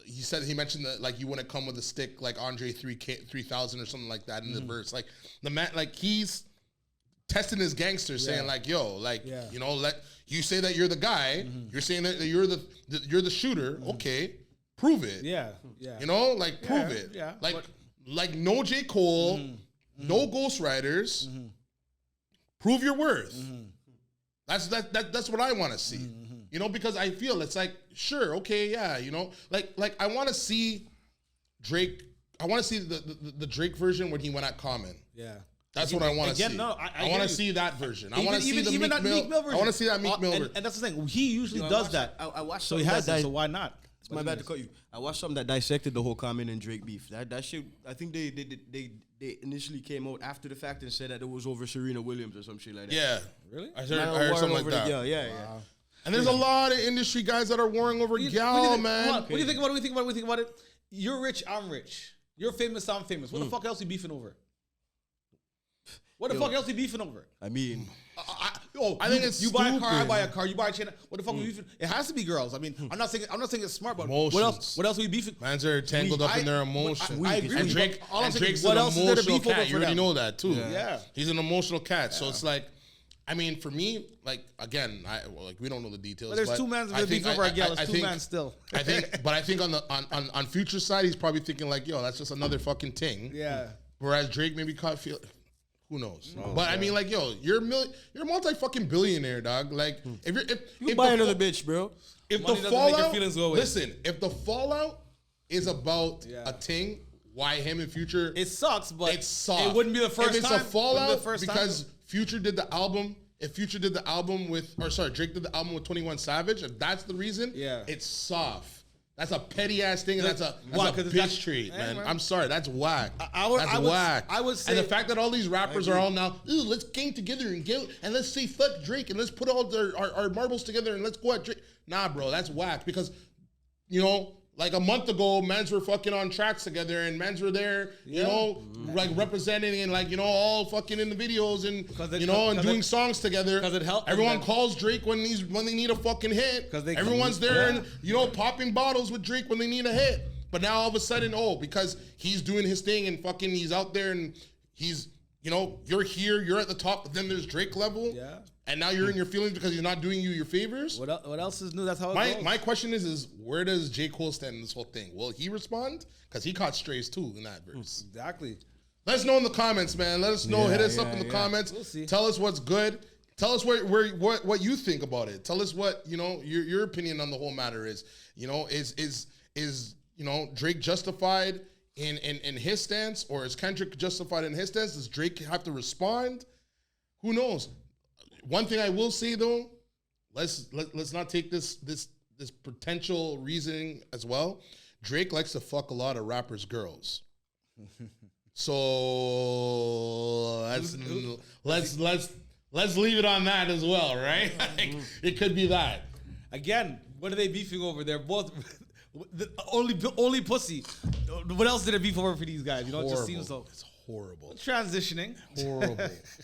he said he mentioned that like you wouldn't come with a stick like Andre 3000 or something like that in the verse. Like the man, like he's testing his gangster, saying like, yo, like let you say that you're the guy. You're saying that you're the shooter. Okay, prove it. Yeah. Prove it. Yeah. Like no J. Cole, no Ghost Riders. Prove your worth. That's what I want to see. Because I feel it's like, sure, okay, yeah, like I want to see Drake. I want to see the Drake version when he went at Common. Yeah. That's what I want to see. No, I want to see that version. I want to see the Meek Mill version. I want to see that Meek Mill version. And that's the thing. He usually does that. I watched So he has that. So why not? It's my bad to cut you. I watched something that dissected the whole Common and Drake beef. That shit, I think they initially came out after the fact and said that it was over Serena Williams or some shit like that. Yeah. Really? I heard something like that. Yeah. And there's a lot of industry guys that are warring over gal, man. What do you think about it? You're rich, I'm rich. You're famous, I'm famous. What the fuck else are you beefing over? What the fuck else are you beefing over? I mean, I think it's you buy a car, I stupid. buy a car, you buy a chain. What the fuck are we beefing? It has to be girls. I mean, I'm not saying it's smart, but Emotions. what else are we beefing? Mans are tangled up in their emotions. I agree And with you, Drake, but all I'm and saying Drake's is, what an else is there to emotional beef over cat. for You already them? know that too. Yeah. He's an emotional cat. So it's like, I mean, for me, like again, we don't know the details. But there's two mans that beef over a gal. There's two mans still. I think on Future's side, he's probably thinking like, yo, that's just another fucking thing. Yeah. Whereas Drake maybe feel. Who knows? But I mean, like, yo, you're a multi-fucking billionaire, dog. Like, if buy another bitch, bro. If Money the doesn't make your fallout, feelings go away. listen, if the fallout is about a thing, why him and Future? It sucks, but It's soft. it wouldn't be the first if it's time. a fallout Wouldn't be the first because time. Future did the album. if Future did the album with, Drake did the album with 21 Savage, if that's the reason, it's soft. That's a petty ass thing, and that's a bitch treat, man. I'm sorry, that's whack. That's whack. I would say, and the fact that all these rappers are all now, let's gang together and let's say fuck Drake and let's put all our marbles together and let's go at Drake. Nah, bro, that's whack because, you know, like a month ago, mans were fucking on tracks together and mans were there, you know, like representing and like, you know, all fucking in the videos and, you know, and doing songs together. Because it helps. Everyone calls Drake when they need a fucking hit. Everyone's there and, you know, popping bottles with Drake when they need a hit. But now all of a sudden, because he's doing his thing and fucking he's out there and he's, you know, you're here, you're at the top, but then there's Drake level. Yeah. And now you're in your feelings because he's not doing you your favors. What else is new? That's how it goes. My question is where does J. Cole stand in this whole thing? Will he respond? Because he caught strays too in that verse. Exactly. Let us know in the comments, man. Let us know. Hit us up in the comments. We'll see. Tell us what's good. Tell us what you think about it. Tell us what, you know, your opinion on the whole matter is. You know, is you know, Drake justified in his stance, or is Kendrick justified in his stance? Does Drake have to respond? Who knows? One thing I will say though, let's not take this potential reasoning as well. Drake likes to fuck a lot of rappers' girls, so let's leave it on that as well, right? Like, it could be that. Again, what are they beefing over? They're both only pussy. What else did it beef over for these guys? You know, it just seems so. Horrible. Transitioning.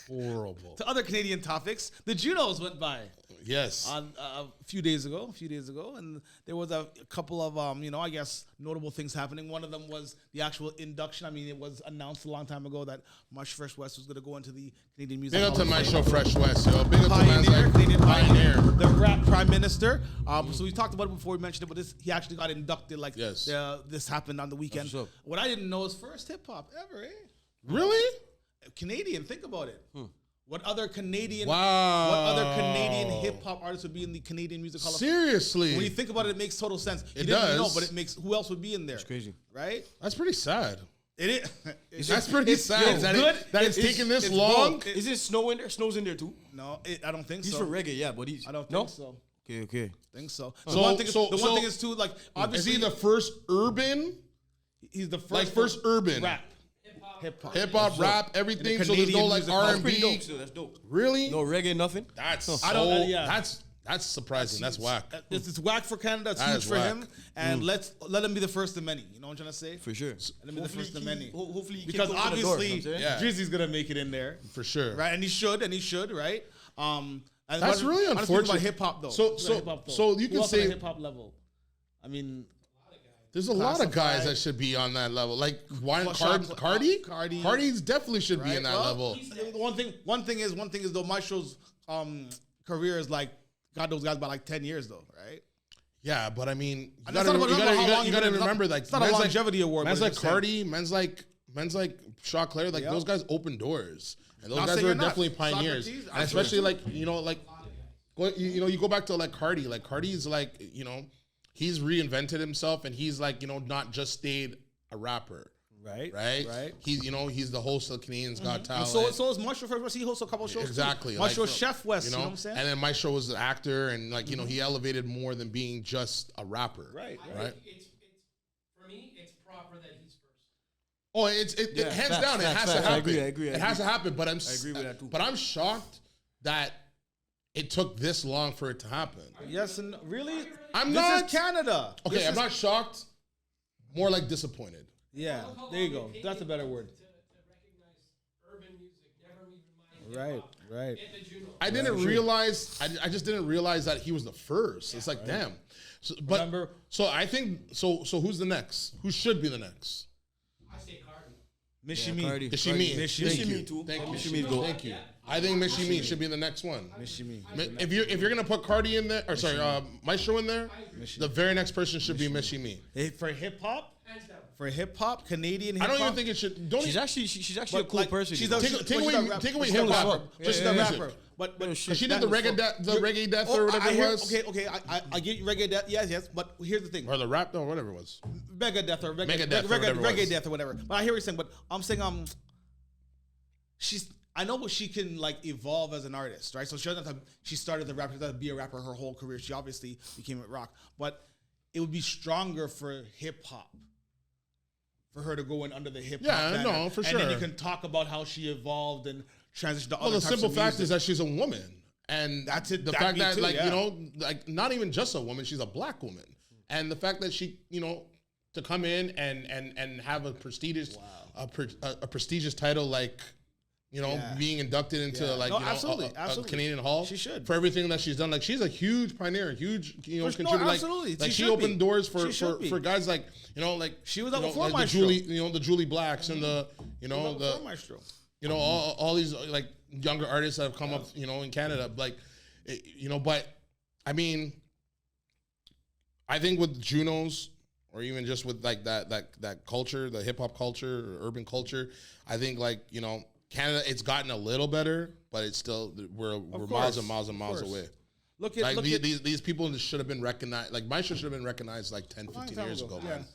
Horrible. To other Canadian topics, the Junos went by. Yes. On a few days ago, and there was a couple of, you know, I guess notable things happening. One of them was the actual induction. I mean, it was announced a long time ago that Marsh Fresh West was going to go into the Canadian Music. Big up to my show, Fresh West, yo. Big up Pioneer, to Canadian Pioneer, the rap prime minister. So we talked about it before we mentioned it, but he actually got inducted. Like, this happened on the weekend. What I didn't know is first hip hop ever, eh? Really? Canadian. Think about it. What other Canadian? Wow. What other Canadian hip hop artists would be in the Canadian Music Hall of Fame? Seriously. When you think about it, it makes total sense. It does. Know, but it makes. Who else would be in there? It's crazy, right? That's pretty sad. It is. That's pretty sad. That it's taken this long. Is it Snow in there? Snow's in there too? No, I don't think so. He's for reggae, yeah, but I don't think so. Okay. I think so. The one thing is too, like, obviously is he the first urban? He's the first. Like first urban rap. Hip hop, rap, everything. So there's no like R&B. That's dope. Really? No reggae, nothing. That's that's surprising. That's whack. It's whack for Canada. It's huge for him. And let him be the first of many. You know what I'm trying to say? For sure. Let him be the first of many. Hopefully, because obviously Drizzy's gonna make it in there for sure. Right, and he should, right? That's really unfortunate. About hip hop though. So you can say hip hop level. I mean. There's a lot of guys that should be on that level. Like Cardi? Cardi definitely should be in that level. One thing is though, Maestro's career is like got those guys by like 10 years though, right? Yeah, but I mean, you gotta remember, like, it's not a longevity award. Men's like Cardi, men's like Shaw Claire, like those guys open doors, and those guys were definitely pioneers. And especially like, you know, like, you go back to like Cardi. Like Cardi's like, you know, he's reinvented himself, and he's like, you know, not just stayed a rapper. Right. He's, you know, he's the host of Canadians Got Talent. So is Maestro Fresh West. He hosts a couple of shows. Exactly. Maestro Chef West. You know what I'm saying? And then Maestro was an actor, and like, you know, he elevated more than being just a rapper. Right. It's for me, it's proper that he's first. Oh, it hands down. It has to happen. I agree. It has to happen. But I agree with that too. But I'm shocked that it took this long for it to happen. Yes, and really, this is Canada. Okay, I'm not shocked. More like disappointed. Yeah, there you go. That's a better word. To recognize urban music, never even Right. I didn't realize. I just didn't realize that he was the first. It's like, damn. So, but remember, so I think so. Who's the next? Who should be the next? I say Cardi. Mishimi. Thank you. Thank you. I think Mishimi should be the next one. Mishimi. If you're gonna put Cardi in there, or sorry, Maestro in there, the very next person should be Mishimi. For hip hop. For hip hop, Canadian hip hop. I don't even think it should. She's actually a cool person. Take away hip hop. Just a rapper. But she did the reggae death or whatever it was. Okay. I get you reggae death. Yes. But here's the thing. Or the rap, or whatever it was. Reggae death or reggae death or whatever. Reggae death or whatever. But I hear what you're saying. But I'm saying she's I know she can like evolve as an artist, right? So she doesn't have to, she started the rapper, to be a rapper her whole career. She obviously became at rock, but it would be stronger for hip hop. For her to go in under the hip hop. Yeah, no, for sure. And then you can talk about how she evolved and transitioned to other Well, the types simple of fact music. is that she's a woman. And That's it. The That fact me that, too, like, yeah. you know, like, not even just a woman, she's a black woman. And the fact that she, you know, to come in and have a prestigious, a prestigious title like, you know, Yeah. being inducted into Yeah. like, No, you know, absolutely, a absolutely. Canadian Hall. She should. For everything that she's done. Like, she's a huge pioneer, huge, you know, For sure, contributor. Like, absolutely. like She she should opened be. doors She for, should be. for guys like, you know, like, She was you up know, before like the Maestro. Julie, you know, the Julie Blacks and the, you know, the, Maestro. you know, all these like younger artists that have come up, you know, in Canada, like, you know, but I mean, I think with Junos or even just with like that culture, the hip hop culture or urban culture, I think like, you know, Canada, it's gotten a little better, but it's still, we're miles and miles and miles away. Look at Like these people should have been recognized, like Maestro should have been recognized like 10, 15 time years ago, ago, yeah. man.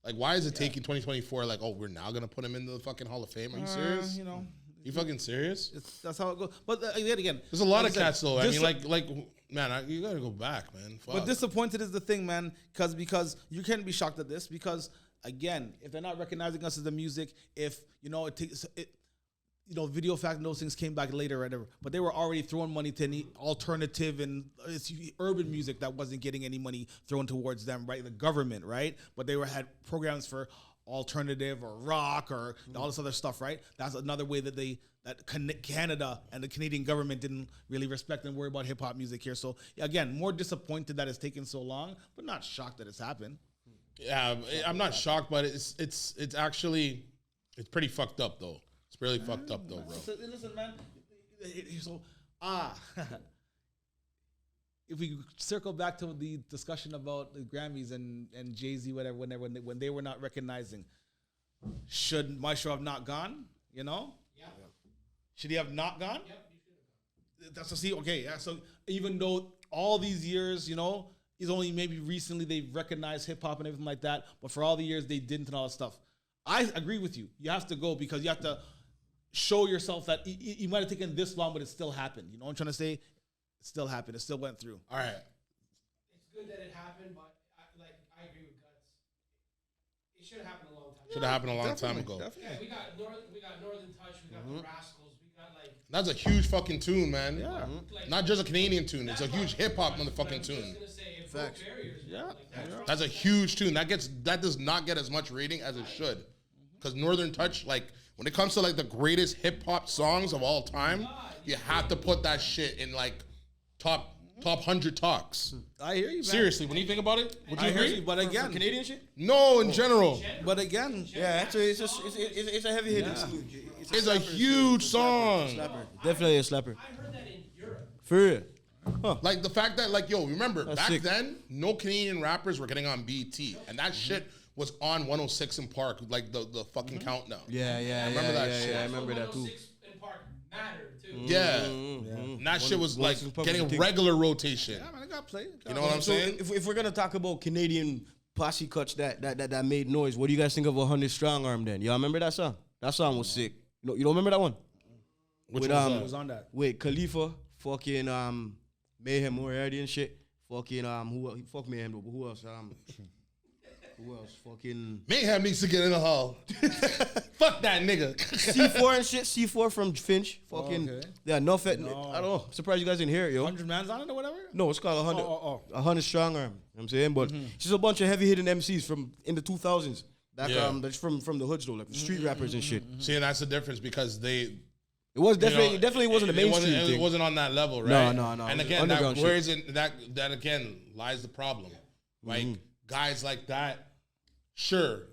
Like, why is it taking 2024? Like, oh, we're now gonna put him into the fucking Hall of Fame? Are you serious? You know, You fucking serious? that's how it goes. But yet again, There's a lot like of I said, cats though. I mean, dis- like, man, you gotta go back, man. Fuck. But disappointed is the thing, man, because you can't be shocked at this because again, if they're not recognizing us as the music, if you know it takes it, you know, Video Fact and those things came back later, or whatever. But they were already throwing money to any alternative and it's urban music that wasn't getting any money thrown towards them, right? The government, right? But they had programs for alternative or rock or all this other stuff, right? That's another way that Canada and the Canadian government didn't really respect and worry about hip hop music here. So again, more disappointed that it's taken so long, but not shocked that it's happened. Yeah, I'm not shocked, but it's actually it's pretty fucked up though. It's really fucked up though, bro. So, listen, man. So if we circle back to the discussion about the Grammys and Jay-Z, whatever, when they were not recognizing, should Maestro have not gone? You know? Yeah. Should he have not gone? Yep, you should have. That's a see. Okay, yeah. So even though all these years, you know, it's only maybe recently they've recognized hip hop and everything like that, but for all the years they didn't and all that stuff. I agree with you. You have to go because you have to show yourself that you might have taken this long, but it still happened. You know what I'm trying to say? It still happened. It still went through. All right. It's good that it happened, but I agree with Gutz. It should have happened a long time. Should have happened a long time ago. Yeah, we got Northern Touch, we got the Rascals, we got like. That's a huge fucking tune, man. Yeah. Like, Not just a Canadian tune. It's a that's huge why- hip hop but motherfucking I'm tune. just gonna say it broke barriers. Yeah. Like, That's a huge tune. That does not get as much rating as it should. Because Northern Touch, like, when it comes to like the greatest hip hop songs of all time, you have to put that shit in like top 100 talks. I hear you, man. Seriously, when you think about it, would you I hear agree? you, but For again, Canadian shit? No, in general. but again, Yeah, actually, it's a heavy hitter. It's a huge song. Definitely a slapper. I heard that in Europe. For real. Like the fact that, like, yo, remember, That's back sick. then, no Canadian rappers were getting on BT. And that shit was on 106 in Park, like the fucking countdown. Yeah. I remember that shit. I remember that too. 106 in Park mattered too. Yeah. Mm-hmm. And that shit was like 106 in Park getting was a thing. regular rotation. yeah, man, I got played. You know what I'm So saying? if we're gonna talk about Canadian posse cuts that made noise, what do you guys think of 100 Strong Arm then? Y'all remember that song? That song was sick. You don't remember that one? Which With, one I was was on that. With Khalifa, fucking Mayhem Moriarty and shit. Fucking fuck Mayhem though, but who else? Who else? Fucking Mayhem needs to get in the hall. Fuck that nigga. C4 and shit. C4 from Finch. Fucking okay. yeah, I don't know. Surprised you guys didn't hear it, yo. 100 Man's on it or whatever? No, it's called 100. Oh. 100 Strong Arm. You know what I'm saying, but it's just a bunch of heavy hitting MCs from in the 2000s. Back Yeah. that's from the hoods though, like the street rappers and shit. See, and that's the difference because they. It was you know, definitely wasn't a mainstream it thing. wasn't on that level, right? No. And It was again, underground where shit. is it? That again lies the problem. Like Mm-hmm. guys like that, sure,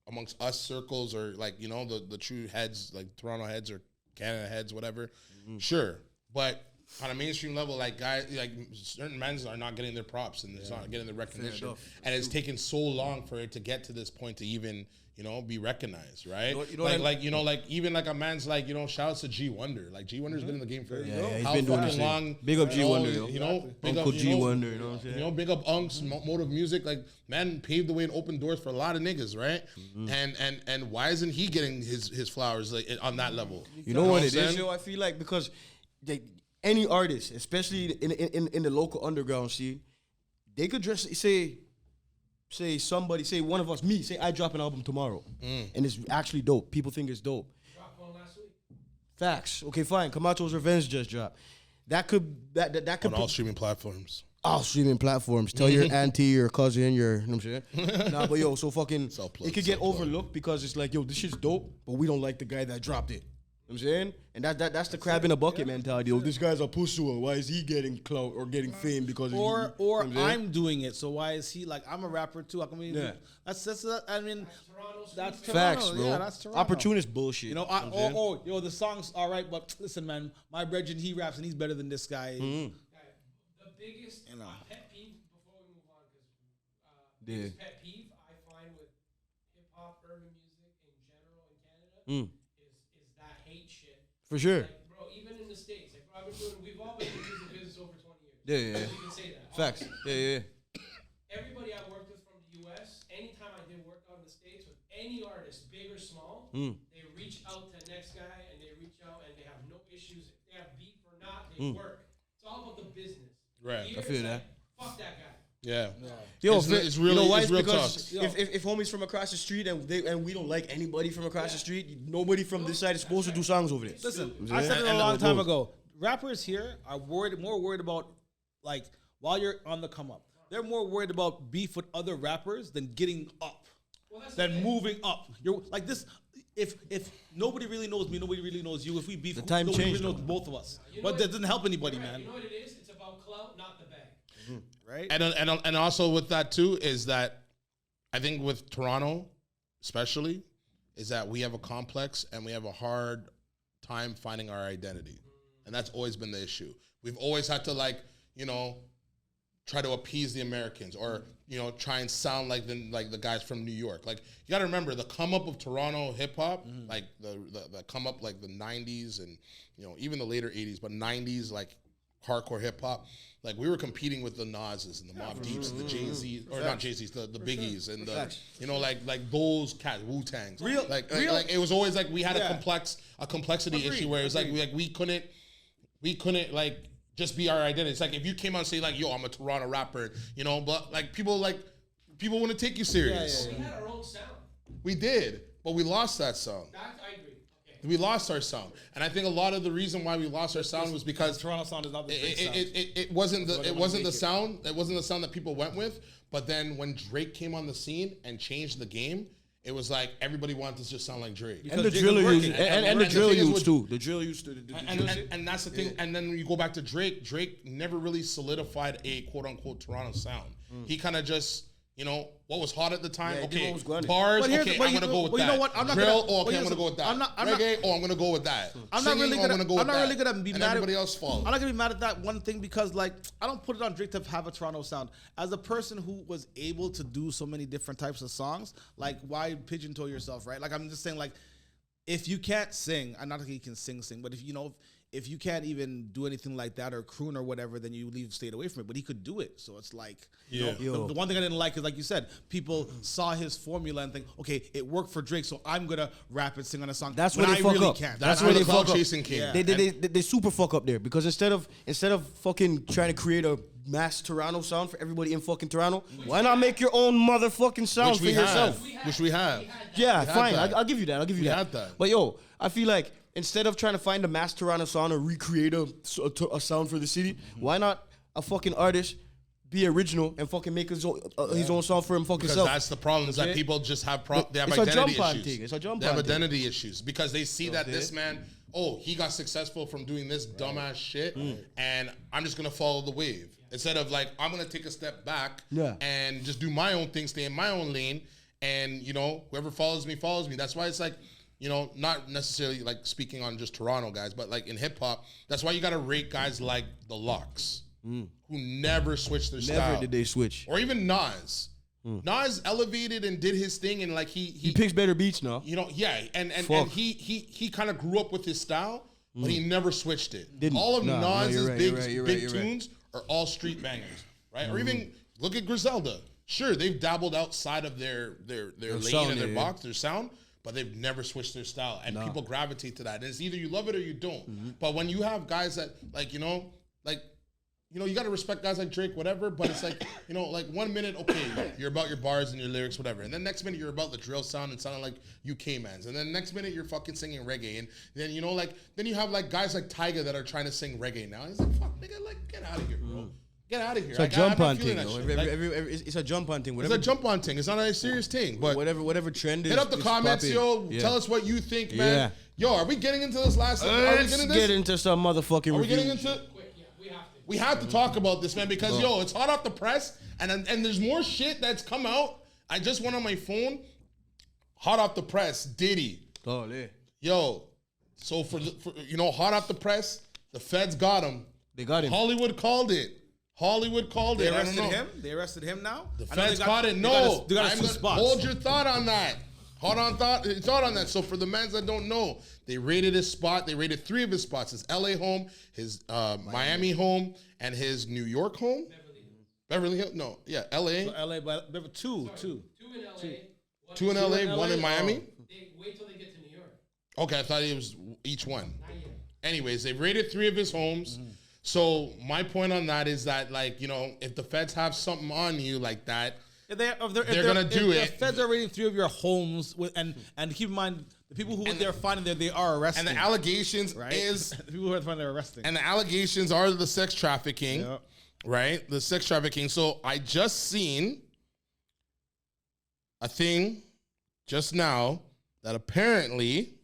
amongst us circles or like the true heads, like Toronto heads or Canada heads, whatever. Mm-hmm. Sure, but on a mainstream level, like guys, like certain men are not getting their props and it's not getting the recognition, and it's taken so long for it to get to this point to even be recognized, right? Even like a man's like shout outs to G Wonder, like G Wonder's been in the game for he's how been doing fucking this long. Big up G Wonder, big Uncle up, G Wonder, you know what I'm saying? Big up Unks, Motive Music, like man paved the way and opened doors for a lot of niggas, right? And why isn't he getting his flowers like on that level? You know what it is, yo? I feel like because any artist, especially in the local underground scene, they could just say one of us, me, say I drop an album tomorrow, and it's actually dope. People think it's dope. Dropped one last week. Facts. Okay, fine. Camacho's Revenge just dropped. That could On all streaming platforms. All streaming platforms. Tell your auntie, your cousin, you know what I'm saying? Nah, but yo, so fucking, it could get overlooked because it's like, yo, this shit's dope, but we don't like the guy that dropped it. You know what I'm saying? And that's the crab in a bucket mentality. Yo, this guy's a pussua. Why is he getting clout or getting fame because of Or you know what I'm doing it, so why is he like? I'm a rapper too. How come he? Yeah. That's I mean, that's Facts, Toronto. bro. Yeah, that's Toronto. Opportunist bullshit. You know, yo, the song's all right, but listen, man, my brethren, he raps and he's better than this guy. The biggest pet peeve before we move on, because biggest pet peeve I find with hip hop, urban music in general in Canada is that hate shit. For sure. Like, bro, even in the States, like, bro, we've all been in the music business over 20 years. Yeah. We can say that. Facts. Yeah. Everybody I worked with from the U.S., anytime I did work out in the States with any artist, big or small, they reach out to the next guy and they reach out and they have no issues. If they have beef or not, they work. It's all about the business. Right. Here, I feel it's that. like, fuck that guy. Yeah. Yo, It's really why? it's real Because talk. if homies from across the street and we don't like anybody from across the street, nobody from this side is supposed to do songs over there. Listen, Yeah. I said it a And long it time goes. ago. Rappers here are more worried about, like, while you're on the come up, they're more worried about beef with other rappers than getting up, than moving up. You're like this. If nobody really knows me, nobody really knows you. If we beef, The time nobody changed, really knows both of us. But that doesn't help anybody, man. You know what it is? It's about clout, not the bag. Right? And also with that too is that I think with Toronto, especially, is that we have a complex and we have a hard time finding our identity, and that's always been the issue. We've always had to try to appease the Americans or try and sound like the guys from New York. Like you got to remember the come up of Toronto hip hop, like the come up like the 90s and even the later 80s, but 90s like hardcore hip hop. Like we were competing with the Nas's and the Mobb Deeps and the Jay-Z or not Jay-Z's, the Biggies and the like those cats, Wu-Tangs. Like it was always like we had a complexity issue where it's like we couldn't like just be our identity. It's like if you came out and say like, yo, I'm a Toronto rapper, but like people wouldn't take you serious. We had our own sound. We did, but we lost that sound. I agree. Okay. We lost our sound, and I think a lot of the reason why we lost our sound was because Toronto sound is not the big sound. it wasn't the sound. It wasn't the sound that people went with. But then when Drake came on the scene and changed the game, it was like everybody wanted to just sound like Drake. And the drill and the drill youths too. The drill youths too. And that's the thing. And then when you go back to Drake, Drake never really solidified a quote unquote Toronto sound. He kind of just. What was hot at the time? Yeah, okay, was grinding. bars. But Okay, I'm gonna go with that. You know what? I'm not Drill. gonna, Oh, okay, I'm gonna go with that. Reggae. Oh, I'm gonna go with that. I'm not really gonna. go with I'm not that. really gonna be and mad. Everybody else follows. I'm not gonna be mad at that one thing because, like, I don't put it on Drake to have a Toronto sound. As a person who was able to do so many different types of songs, like, why pigeonhole yourself, right? Like, I'm just saying, like, if you can't sing, I'm not like he can sing, but if you can't even do anything like that or croon or whatever, then you stayed away from it. But he could do it, so it's like, the one thing I didn't like is, like you said, people saw his formula and think, okay, it worked for Drake, so I'm gonna rap and sing on a song. That's where they fuck up. That's where where they the cloud fuck up. chasing came. Yeah. They super fuck up there because instead of fucking trying to create a mass Toronto sound for everybody in fucking Toronto, why not make your own motherfucking sound Which for we yourself? have. Which we have. Yeah, had fine. that. I'll give you that. We had that. But yo, I feel like instead of trying to find a mass Toronto sound or recreate a sound for the city, why not a fucking artist be original and fucking make his own song for him fucking Because self? that's the problem is that people just have they have It's a identity jump on issues. thing. It's a jump They have on thing. identity issues because they see that this man, he got successful from doing this dumbass shit, and I'm just gonna follow the wave instead of like I'm gonna take a step back and just do my own thing, stay in my own lane, and whoever follows me follows me. That's why it's like you know, not necessarily like speaking on just Toronto guys, but like in hip hop, that's why you got to rate guys like the Locks, who never switched their style. Never did they switch. Or even Nas. Nas elevated and did his thing, and like He picks better beats now. you know, yeah, and he kind of grew up with his style, but he never switched it. Didn't. All of No, Nas's you're right, big you're right. tunes are all street bangers, right? Or even look at Griselda. Sure, they've dabbled outside of their lane sound, and their yeah. box, their sound, but they've never switched their style, and people gravitate to that. And it's either you love it or you don't. But when you have guys that like you got to respect guys like Drake, whatever. But it's like, you know, like 1 minute, okay, you're about your bars and your lyrics, whatever. And then next minute you're about the drill sound and sounding like UK mans. And then next minute you're fucking singing reggae. And then, you know, like, then you have like guys like Tyga that are trying to sing reggae now. And it's like, fuck, nigga, like, get out of here, bro. Get out of here. It's a Like, jump I'm not on feeling thing, that though. shit. Like, It's a jump on thing. it's Whatever, a jump on thing. It's not a serious thing. But whatever trend is. hit up the is comments, popping. yo. Yeah. Tell us what you think, man. Yo, are we getting into this last? Are we Let's getting get this? into some motherfucking Are we getting reviews. into? Quick, yeah, we have to. We have to talk about this, man, because yo, it's hot off the press, and there's more shit that's come out. I just went on my phone, hot off the press, Diddy, Oh, yeah. yo. So for hot off the press, the feds got him. They got him. Hollywood called it. Hollywood called They it. I don't arrested know. him. They arrested him now. The I know feds they caught it. they No, they got I'm us 2 gonna- spots. hold your thought on that. Thought on that. So for the men that don't know, they raided his spot. They raided 3 of his spots: his LA home, his Miami home, and his New York home. Beverly Hills. No, yeah, LA. So LA, but there were two. 2 in LA. 2 in LA, 1 in Miami. They wait till they get to New York. Okay, I thought it was each one. Not yet. Anyways, they raided 3 of his homes. So my point on that is that, like, you know, if the feds have something on you like that, They're gonna do The it. feds are raiding 3 of your homes, and keep in mind the people who they're finding there, they are arresting. and the allegations right? is, the people who are finding they're arresting. and the allegations are the sex trafficking, Yep. right? The sex trafficking. So I just seen a thing just now that apparently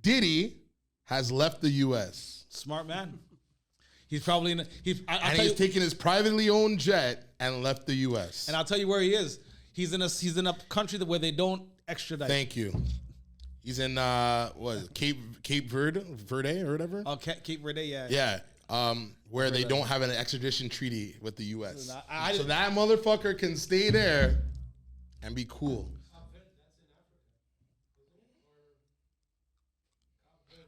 Diddy has left the U.S. Smart man. He's probably in. and he's taking his privately owned jet and left the U.S. And I'll tell you where he is. He's in a country where they don't extradite. Thank you. He's in what is it, Cape Verde or whatever. Oh, Cape Verde, yeah. Yeah. Where they don't have an extradition treaty with the U.S. I- So that motherfucker can stay there and be cool.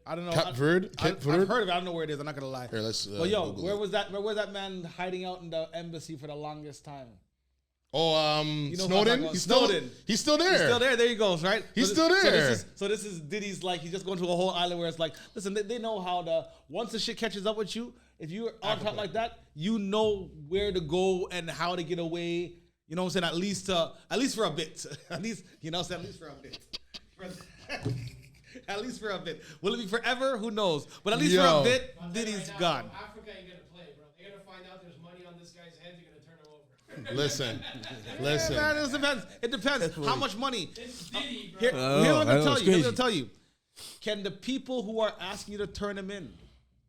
I don't know. Cape Verde? I've heard of it. I don't know where it is. I'm not gonna lie. Here, let's. But yo, Google where it. was that? Where was that man hiding out in the embassy for the longest time? Oh, know who I'm talking Snowden. about? He's still. Snowden. He's still there. He's still there. There he goes. Right. He's still So there. this is Diddy's like he's just going to a whole island where it's like, listen, they know how to once the shit catches up with you, if you're on top like that, you know where to go and how to get away. You know what I'm saying? At least for a bit. At least you know what I'm saying. At least for a bit. At least for a bit. Will it be forever? Who knows? But at least for Yo. a bit, I'll tell you Diddy's right now, gone. Africa ain't gonna play, bro. They're gonna find out there's money on this guy's head. They're gonna turn him over. Listen. Yeah, man, it depends. It depends. How much money? It's Diddy, bro. Here, I here's what know, I'm gonna tell it's you. Here's what crazy. I'm tell you. Can the people who are asking you to turn him in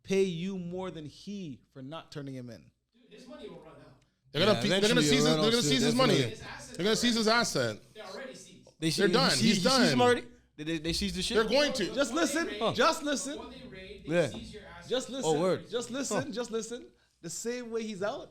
pay you more than he for not turning him in? Dude, his money will run out. They're gonna eventually seize his. it'll They're run gonna off seize soon, his money. definitely. His assets They're gonna seize his asset. They're already seized. They're done. He's done. Him already? They seized the shit. They're going to. Just listen. Just listen. Before they raid, they Yeah. seize your assets. Just listen. Oh, word. Just listen. Just listen. The same way he's out,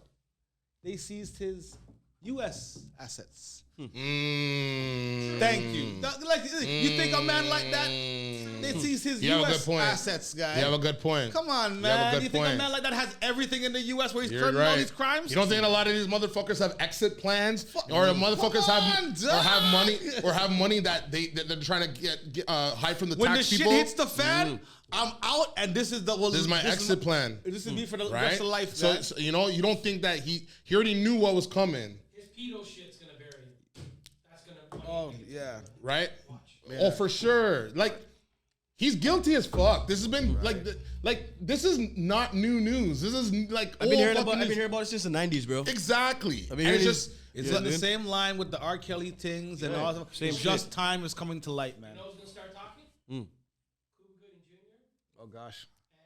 they seized his U.S. assets. Mm. Thank you. Like you think a man like that? They seized his You have a U.S. good point. assets, guy. You have a good point. Come on, You have a man. good You think a point. man like that has everything in the U.S. where he's You're committing all right. these crimes? You don't think a lot of these motherfuckers have exit plans, or motherfuckers have money that they're trying to get hide from the when the tax shit people? hits the fan, I'm out, and this is the This is my exit plan. This is me for the Right? rest of life. So, man. so you know, you don't think that he already knew what was coming, His pedo shit's gonna bury you. That's gonna. Oh yeah. right? Oh, for sure. Like, he's guilty as fuck. This has been this is not new news. This is like I've been hearing fucking about news. it since the 90s, bro. Exactly. I've And been hearing it's this- just It's Yeah, in the dude. same line with the R. Kelly things and all that. Same It's shit. just time is coming to light, man. You know who's gonna start talking? Mm. Cuba Gooding Jr. Oh gosh. and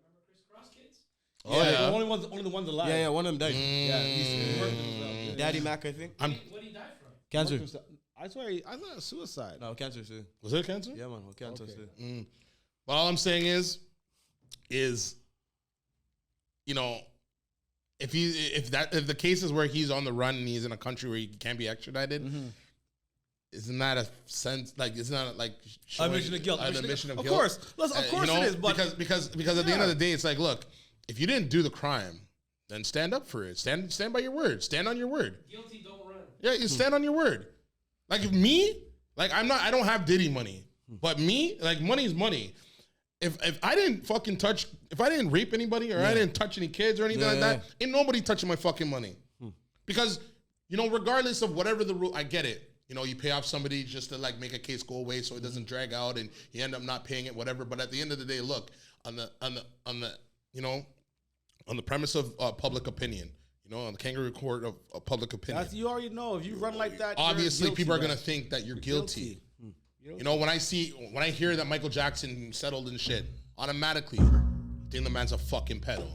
remember Chris Cross kids? Oh, yeah. The only the ones alive. Yeah, one of them died. Yeah, he's murdered himself. Daddy Mac, I think. What did he die from? Cancer. I I swear, I thought it was suicide. No, cancer too. Was it cancer? Yeah, man, cancer too. But all I'm saying is, you know, if the case is where he's on the run and he's in a country where he can't be extradited, isn't that a sense like it's not like Admission of guilt. Admission of of guilt? course, of course it is. But because at the end of the day, it's like, look, if you didn't do the crime, then stand up for it. Stand by your word. Stand on your word. Guilty, don't run. Yeah, you stand on your word. Like me, like I don't have Diddy money, but me, like money is money. If I didn't fucking if I didn't rape anybody or I didn't touch any kids or anything like that, ain't nobody touching my fucking money. Because, you know, regardless of whatever the rule, I get it. You know, you pay off somebody just to like make a case go away so it doesn't drag out and you end up not paying it, whatever. But at the end of the day, look, on the you know, on the premise of public opinion, you know, on the kangaroo court of public opinion. you already know if you run like that. Obviously, guilty, people are man. gonna think that you're guilty. You know, when I hear that Michael Jackson settled and shit, automatically, I think the man's a fucking pedo.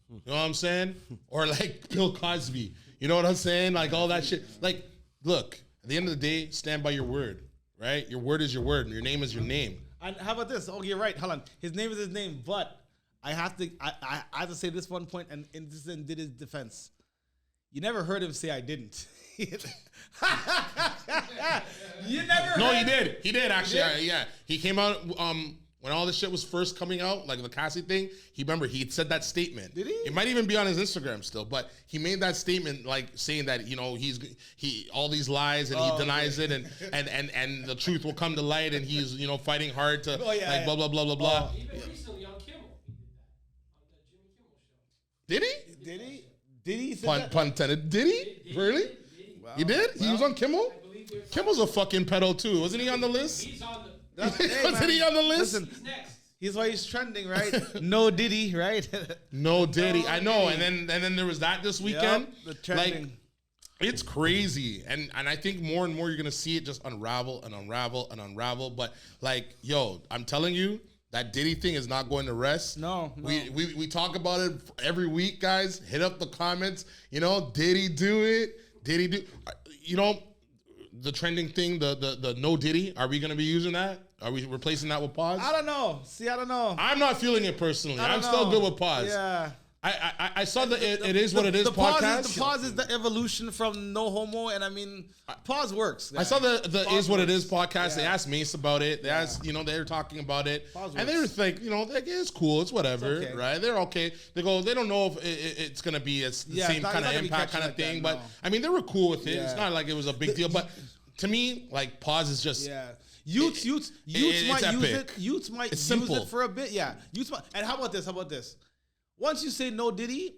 You know what I'm saying? Or like Bill Cosby. You know what I'm saying? Like all that shit. Like, look, at the end of the day, stand by your word, right? Your word is your word, and your name is your name. And how about this? Oh, you're right. Hold on. His name is his name, but I have to say this one point, and this is in Diddy's defense. You never heard him say I didn't. You never. No, heard he did. He did actually. Yeah, he came out when all this shit was first coming out, like the Cassie thing. He had said that statement. Did he? It might even be on his Instagram still, but he made that statement like saying that, you know, he all these lies and he denies it and the truth will come to light and he's, you know, fighting hard to blah blah blah blah blah. Even recently on Kimmel, he did that on the Jimmy Kimmel show. Did he? Did he? Did he say Pun that? intended. Did he? Really? Wow. He did? He was on Kimmel? I believe we're Kimmel's a fucking pedo too. Wasn't he on the list? He's on the. Wasn't he on the list? Listen, He's next. he's why he's trending, right? No Diddy, right? No Diddy. I know. And then there was that this weekend. Yep, the trending. Like, it's crazy. And I think more and more you're gonna see it just unravel and unravel and unravel. But like, yo, I'm telling you, that Diddy thing is not going to rest. No. We talk about it every week, guys. Hit up the comments. You know, Diddy do it. Diddy do. You know, the trending thing, the no Diddy. Are we gonna be using that? Are we replacing that with pause? I don't know. See, I don't know. I'm not feeling it personally. I don't I'm still know. good with pause. Yeah. I saw the it is what it is podcast. The pause is the evolution from no homo, and I mean, pause works. I saw the Pause is what it is works. podcast. Yeah. They asked Mace about it. They asked, you know, they were talking about it, Pause and they were works. like, you know, like, it's cool, it's whatever, It's okay. right? They're okay. They go, they don't know if it's gonna be the Yeah, same it's not kind of gonna be impact catchy kind of like that, thing, but no. I mean, they were cool with it. It's Yeah. not like it was a big deal, but to me, like, pause is just Yeah. Youths it's might use epic. it. Youths might It's use simple. it for a bit. Yeah. Youths might, and how about this? How about this? Once you say no Diddy,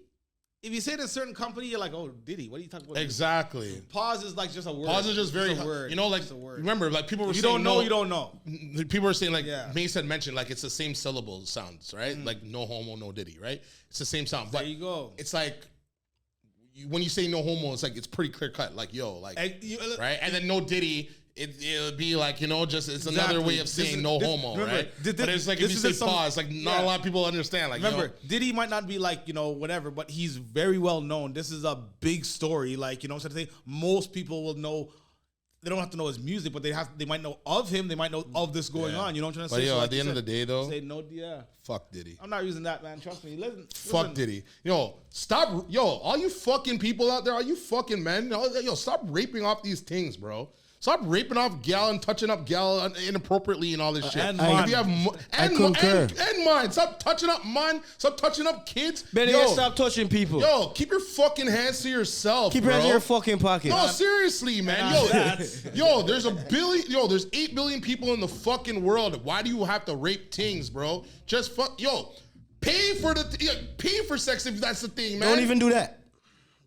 if you say it in a certain company, you're like, oh, Diddy, what are you talking about? exactly. Pause is like just a word. Pause is just very, It's a word. you know, like, It's a word. remember, like, people were If you saying don't know, no, you don't know. people were saying, like, Yeah. Mace had mentioned, like, it's the same syllable sounds, right? Like, no homo, no Diddy, right? It's the same sound. But There you go. it's like, when you say no homo, it's like, it's pretty clear cut. Like, yo, like, right? And then no Diddy, it'll be like, you know, just, it's another Exactly. way of saying no homo, remember, right? this- But it's like, if this you is say some- pause, like, not yeah. a lot of people understand. Like, Remember, yo, Diddy might not be like, you know, whatever, but he's very well known. This is a big story. Like, you know what I'm saying? Most people will know. They don't have to know his music, but they might know of him. They might know of this going Yeah. on. You know what I'm trying to But say? yo, So at like the you end of said, the day, though, say no, yeah. fuck Diddy. I'm not using that, man. Trust me. Fuck Diddy. Yo, stop. Yo, all you fucking people out there, all you fucking men, yo, stop raping off these things, bro. Stop raping off gal and touching up gal inappropriately and all this shit. and If mine. you have I concur. and mine. Stop touching up mine. Stop touching up kids. Better yo, yet, stop touching people. Yo, keep your fucking hands to yourself. Keep your hands in your fucking pocket. No, seriously, man. Yo, there's 8 billion people in the fucking world. Why do you have to rape things, bro? Just pay for sex if that's the thing, man. Don't even do that.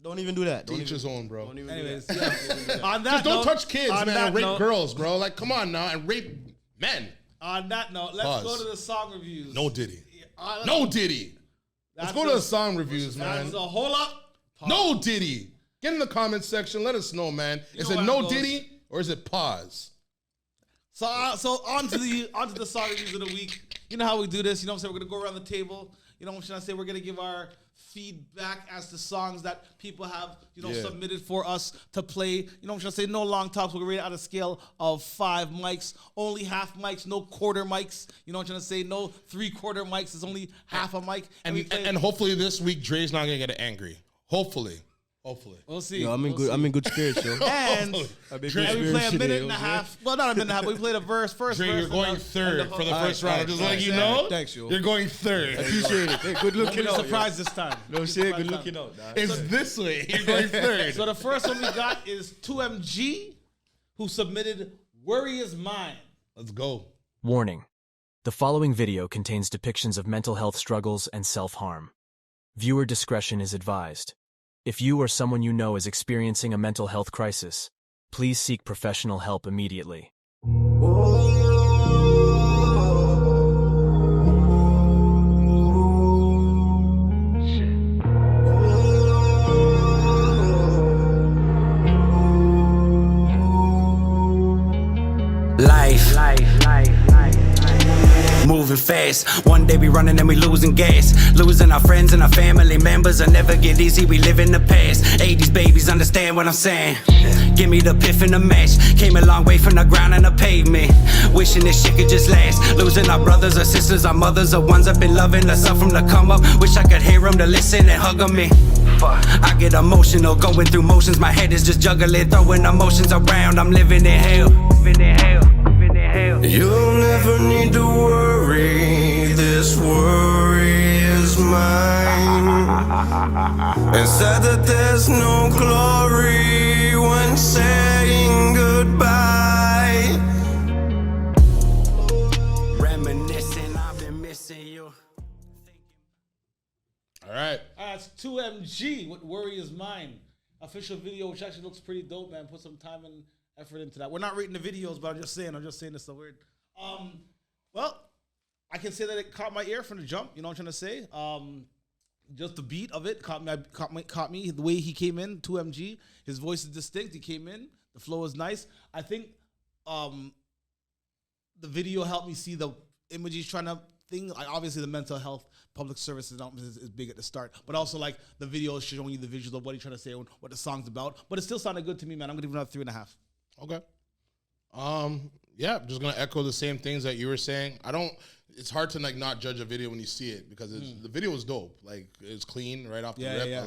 Don't even do that. Don't Each even, his own, bro. don't even do Anyways, that. yeah. On that Just don't note, touch kids, on man, that and rape note- girls, bro. Like, come on now, and rape men. On that note, let's Pause. go to the song reviews. No Diddy. Uh, No Diddy. Let's go to the song reviews, That's man. a whole up. No Diddy. Get in the comment section. Let us know, man. Is know it how no it goes. Diddy or is it pause? So on to the song reviews of the week. You know how we do this. You know what I'm saying? We're gonna go around the table. You know what I'm trying to say? We're gonna give our feedback as to songs that people have, submitted for us to play. You know what I'm trying to say? No long talks. We're rated on a scale of 5 mics. Only half mics, no quarter mics. You know what I'm trying to say? No 3/4 mics. It's only half a mic. And hopefully this week Dre's not gonna get angry. Hopefully. We'll see. Yo, I'm in good spirits, yo. And we play a minute and a half. Well, not a minute and a half, but we played a first Dre, verse. You're going third for the first round. Just letting you know. Thanks, yo. You're going third. Appreciate it. Hey, good looking out. Surprise this time. No shit, good looking out. It's this way. You're going third. So the first one we got is 2MG, who submitted Worry Is Mine. Let's go. Warning. The following video contains depictions of mental health struggles and self-harm. Viewer discretion is advised. If you or someone you know is experiencing a mental health crisis, please seek professional help immediately. Moving fast, one day we running and we losing gas. Losing our friends and our family members. I never get easy, we live in the past. 80s babies understand what I'm saying. Give me the piff and the match. Came a long way from the ground and the pavement. Wishing this shit could just last. Losing our brothers, our sisters, our mothers, the ones I've been loving. Us up from the come up. Wish I could hear them to listen and hug on me. I get emotional, going through motions. My head is just juggling, throwing emotions around. I'm living in hell. You'll never need to worry, this worry is mine. And said that there's no glory when saying goodbye. Reminiscing, I've been missing you. All right. It's 2MG with Worry Is Mine. Official video, which actually looks pretty dope, man. Put some time and effort into that. We're not rating the videos, but I'm just saying it's so weird. Well, I can say that it caught my ear from the jump. You know what I'm trying to say? Just the beat of it caught me. The way he came in, 2MG, his voice is distinct. He came in, the flow is nice. I think the video helped me see the image he's trying to thing. Like obviously, the mental health public service is big at the start, but also like the video is showing you the visuals of what he's trying to say and what the song's about. But it still sounded good to me, man. I'm gonna give it another 3.5. Okay. Yeah, I'm just gonna echo the same things that you were saying. It's hard to like not judge a video when you see it because the video is dope. Like it's clean right off the rip. Yeah.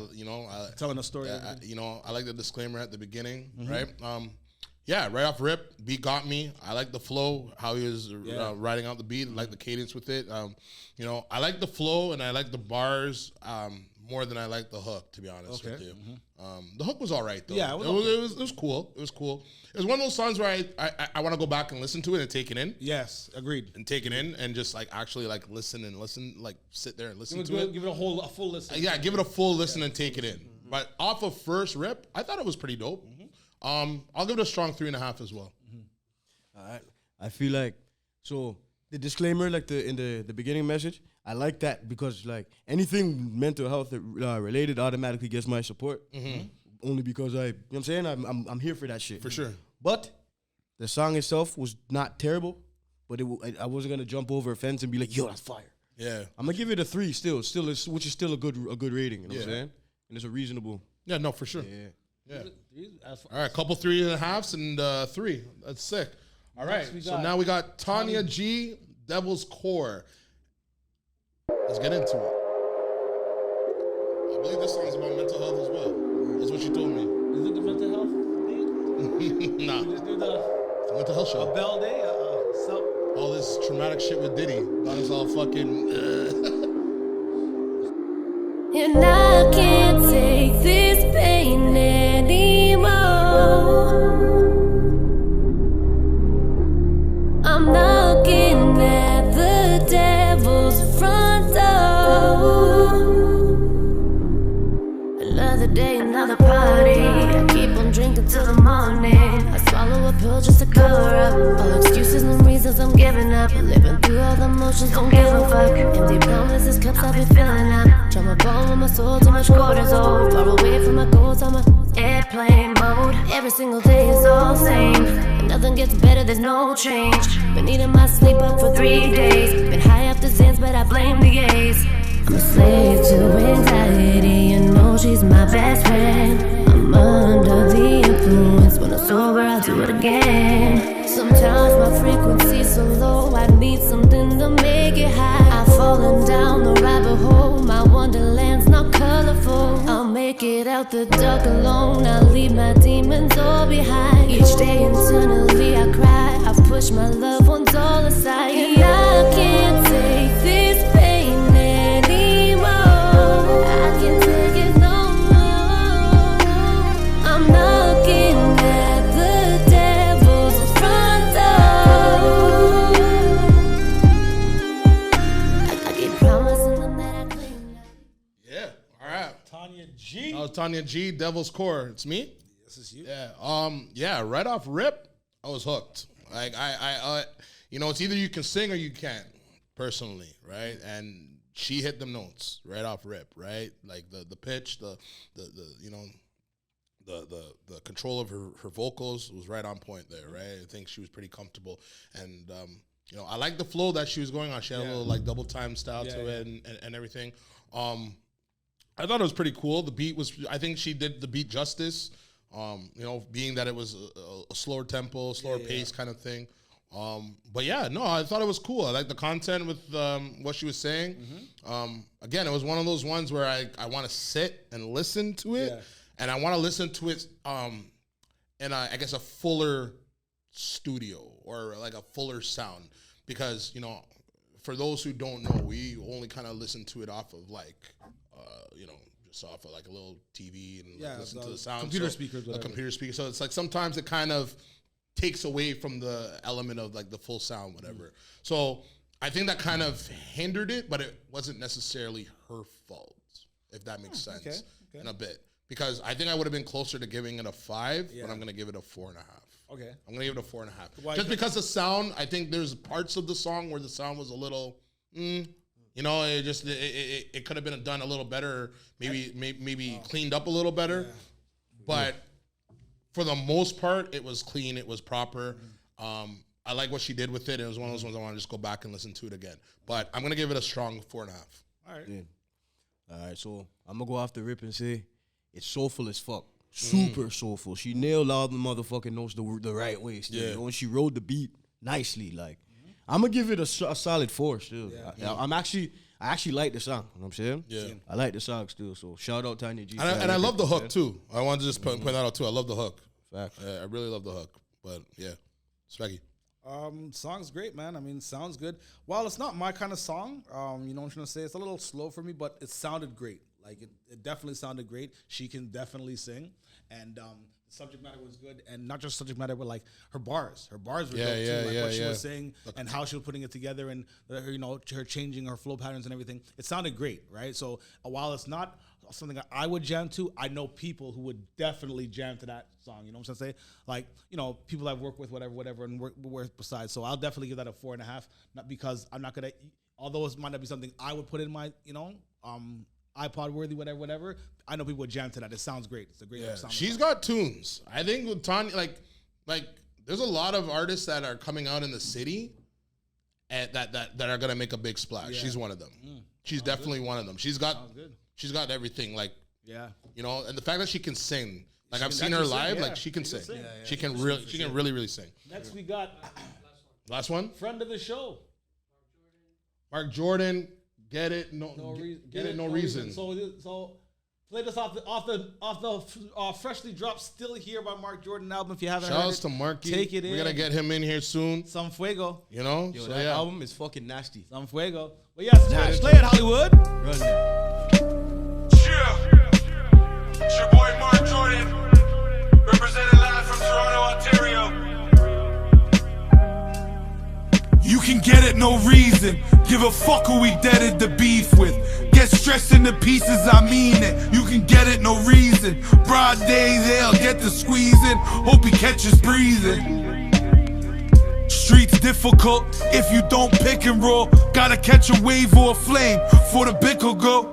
Telling a story. I like the disclaimer at the beginning, right? Right off rip, beat got me. I like the flow, how he was writing out the beat. I like the cadence with it. I like the flow and I like the bars more than I like the hook, to be honest with you. The hook was all right, though. Yeah, it was cool. It was cool. It was one of those songs where I want to go back and listen to it and take it in. Yes, agreed. And take it in and just like actually like listen, like sit there and listen to it. Give it a full listen. Yeah, give it a full listen and take it in. But off of first rip, I thought it was pretty dope. I'll give it a strong 3.5 as well. All right. I feel like so the disclaimer, like in the beginning message, I like that because like anything mental health related automatically gets my support. Only because you know what I'm saying? I'm here for that shit. For sure. But the song itself was not terrible, but I wasn't gonna jump over a fence and be like, yo, that's fire. Yeah. I'm gonna give it a 3 still, which is still a good rating. You know what I'm saying? And it's a reasonable. Yeah, no, for sure. Yeah. All right, couple 3.5s and 3. That's sick. All right, so now we got Tawnya G, Devil's Core. Let's get into it. I believe this song's about mental health as well. That's what you told me. Is it the mental health thing? Nah. You just do the mental health show. A Bell Day? All this traumatic shit with Diddy. Got us all fucking... And I can't take this pain anymore. I'm knocking at the devil's front door. Another day, another party. I keep on drinking till the morning. I swallow a pill just to cover up all excuses and reasons I'm giving up. Living through all the motions, don't give a fuck. Empty promises, cups I've been filling up. Try my bone with my soul, too much cortisol. Far away from my goals, I'm a airplane mode. Every single day is all same. And nothing gets better, there's no change. Been eating my sleep up for 3 days. Been high off the Zans, but I blame the A's. I'm a slave to anxiety. my best friend. I'm under the influence. When I'm sober, I'll do it again. Sometimes my frequency's so low, I need something to make it high. I've fallen down the rabbit hole, my wonderland's not colorful. I'll make it out the dark alone, I'll leave my demons all behind. Each day internally I cry, I've pushed my loved ones all aside. And I can't take this pain anymore, I can't take it no more. I'm knocking at the devil's front door. I keep promising them that I clean up. Yeah, all right. Tawnya G. That was Tawnya G, Devil's Core. It's me? This is you. Yeah, right off rip, I was hooked. Like, I you know, it's either you can sing or you can't, personally, right? And she hit them notes right off rip, right? Like, the pitch, the you know, the control of her vocals was right on point there, right? I think she was pretty comfortable. And, you know, I like the flow that she was going on. She had a little, like, double time style to it and everything. I thought it was pretty cool. The beat was, I think she did the beat justice, you know, being that it was a slower tempo, slower pace kind of thing. But yeah, no, I thought it was cool. I like the content with what she was saying. Again, it was one of those ones where I want to sit and listen to it, and I want to listen to it in I guess a fuller studio or like a fuller sound, because, you know, for those who don't know, we only kind of listen to it off of like, you know, just off of like a little TV and like listen to the sound. Computer speakers, a computer speaker. So it's like sometimes it kind of takes away from the element of like the full sound, whatever. So I think that kind of hindered it, but it wasn't necessarily her fault, if that makes sense in a bit. Because I think I would have been closer to giving it a 5, but I'm going to give it a 4.5. Okay. I'm going to give it a 4.5. Why? Just because the sound, I think there's parts of the song where the sound was a little, you know, it just, it could have been done a little better, maybe cleaned up a little better. But for the most part, it was clean, it was proper. I like what she did with it. It was one of those ones I want to just go back and listen to it again. But I'm going to give it a strong 4.5. All right. All right, so I'm going to go off the rip and say it's soulful as fuck. Super soulful. She nailed all the motherfucking notes the right way still. You know, and she rode the beat nicely. Like, I'm going to give it a solid 4 still. I actually like the song. You know what I'm saying? Yeah. I like the song still. So shout out Tawnya G. And I love the hook too. I wanted to just point that out too. I love the hook. Fact. I really love the hook. But yeah, Specky. Song's great, man. I mean, sounds good. While it's not my kind of song, you know what I'm trying to say? It's a little slow for me, but it sounded great. Like, it definitely sounded great. She can definitely sing. And the subject matter was good. And not just subject matter, but, like, her bars. Her bars were dope, too. Like, what she was saying and how she was putting it together and, you know, her changing her flow patterns and everything. It sounded great, right? So, while it's not something that I would jam to, I know people who would definitely jam to that song. You know what I'm saying? Like, you know, people I've worked with, whatever, and work besides. So, I'll definitely give that a 4.5. Not because I'm not going to, although it might not be something I would put in my, you know, iPod worthy, whatever. I know people would jam to that. It sounds great. It's a great sound. She's got tunes. I think with Tawnya, like there's a lot of artists that are coming out in the city and that are gonna make a big splash. Yeah. She's one of them. She's definitely one of them. She's got everything. Like, you know, and the fact that she can sing. Like, I've seen her live. Like, she can sing. She can really sing. Next we got last one. Friend of the show, Mark Jordan. Get it? No reason. So play this off the freshly dropped Still Here by Mark Jordan album. If you haven't heard it, shouts to Marky. Take it in. We're gonna get him in here soon. Some fuego. You know? Yo, that album is fucking nasty. Some fuego. But yes, play it, Hollywood. Run that. It's your boy Mark Jordan, representing live from Toronto, Ontario. You can get it, no reason. Give a fuck who we deaded the beef with. Get stressed into pieces, I mean it. You can get it, no reason. Broad day, they'll get the squeezing. Hope he catches breathing. Streets difficult if you don't pick and roll. Gotta catch a wave or a flame for the bick will go.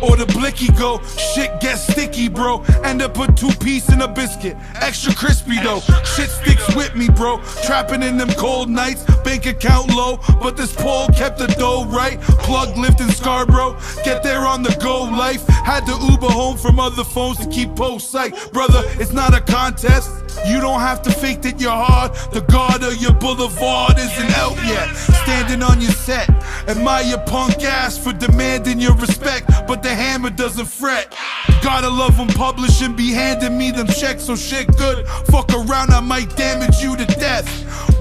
or the blicky go. Shit gets sticky, bro. End up put 2 piece in a biscuit, extra crispy though. Shit sticks with me, bro. Trapping in them cold nights, bank account low, but this pole kept the dough right. Plug lived in Scarborough, get there on the go life. Had to Uber home from other phones to keep post sight. Brother, it's not a contest. You don't have to fake that you're hard. The guard of your boulevard isn't out yet. Standing on your set, admire your punk ass for demanding your respect, but the hammer doesn't fret. Gotta love them publishing, be handing me them checks, so shit good. Fuck around, I might damage you to death.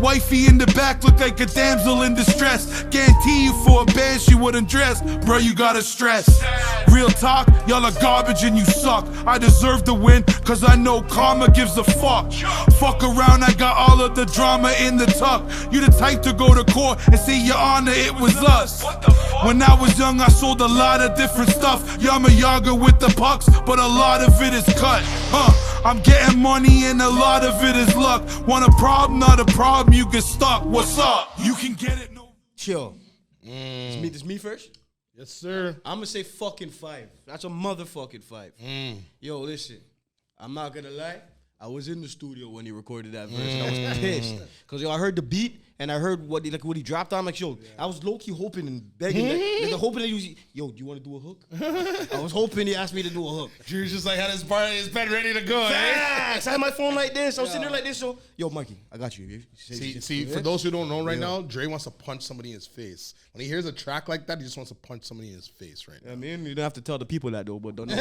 Wifey in the back look like a damsel in distress. Guarantee you for a band she wouldn't dress. Bro, you gotta stress. Real talk, y'all are garbage and you suck. I deserve to win, cause I know karma gives a fuck. Fuck around, I got all of the drama in the tuck. You the type to go to court and say, Your Honor, it was us. When I was young, I sold a lot of different stuff. Yama yaga with the pucks, but a lot of it is cut. I'm getting money and a lot of it is luck. Want a problem, not a problem, you get stuck. What's up? You can get it, no. Chill. It's me first? Yes, sir. I'm gonna say fucking 5. That's a motherfucking 5. Yo, listen, I'm not gonna lie. I was in the studio when he recorded that verse, and I was pissed. Cause yo, I heard the beat and I heard what he dropped on. I'm like, yo, I was low-key hoping and begging, like hoping that he was, yo, do you want to do a hook? I was hoping he asked me to do a hook. Drew's just like had his pen ready to go. Facts. I had my phone like this. I was sitting there like this. So, yo, Mikey, I got you. See, for those who don't know right now, Dre wants to punch somebody in his face. When he hears a track like that, he just wants to punch somebody in his face right now. I mean, you don't have to tell the people that though, but don't know.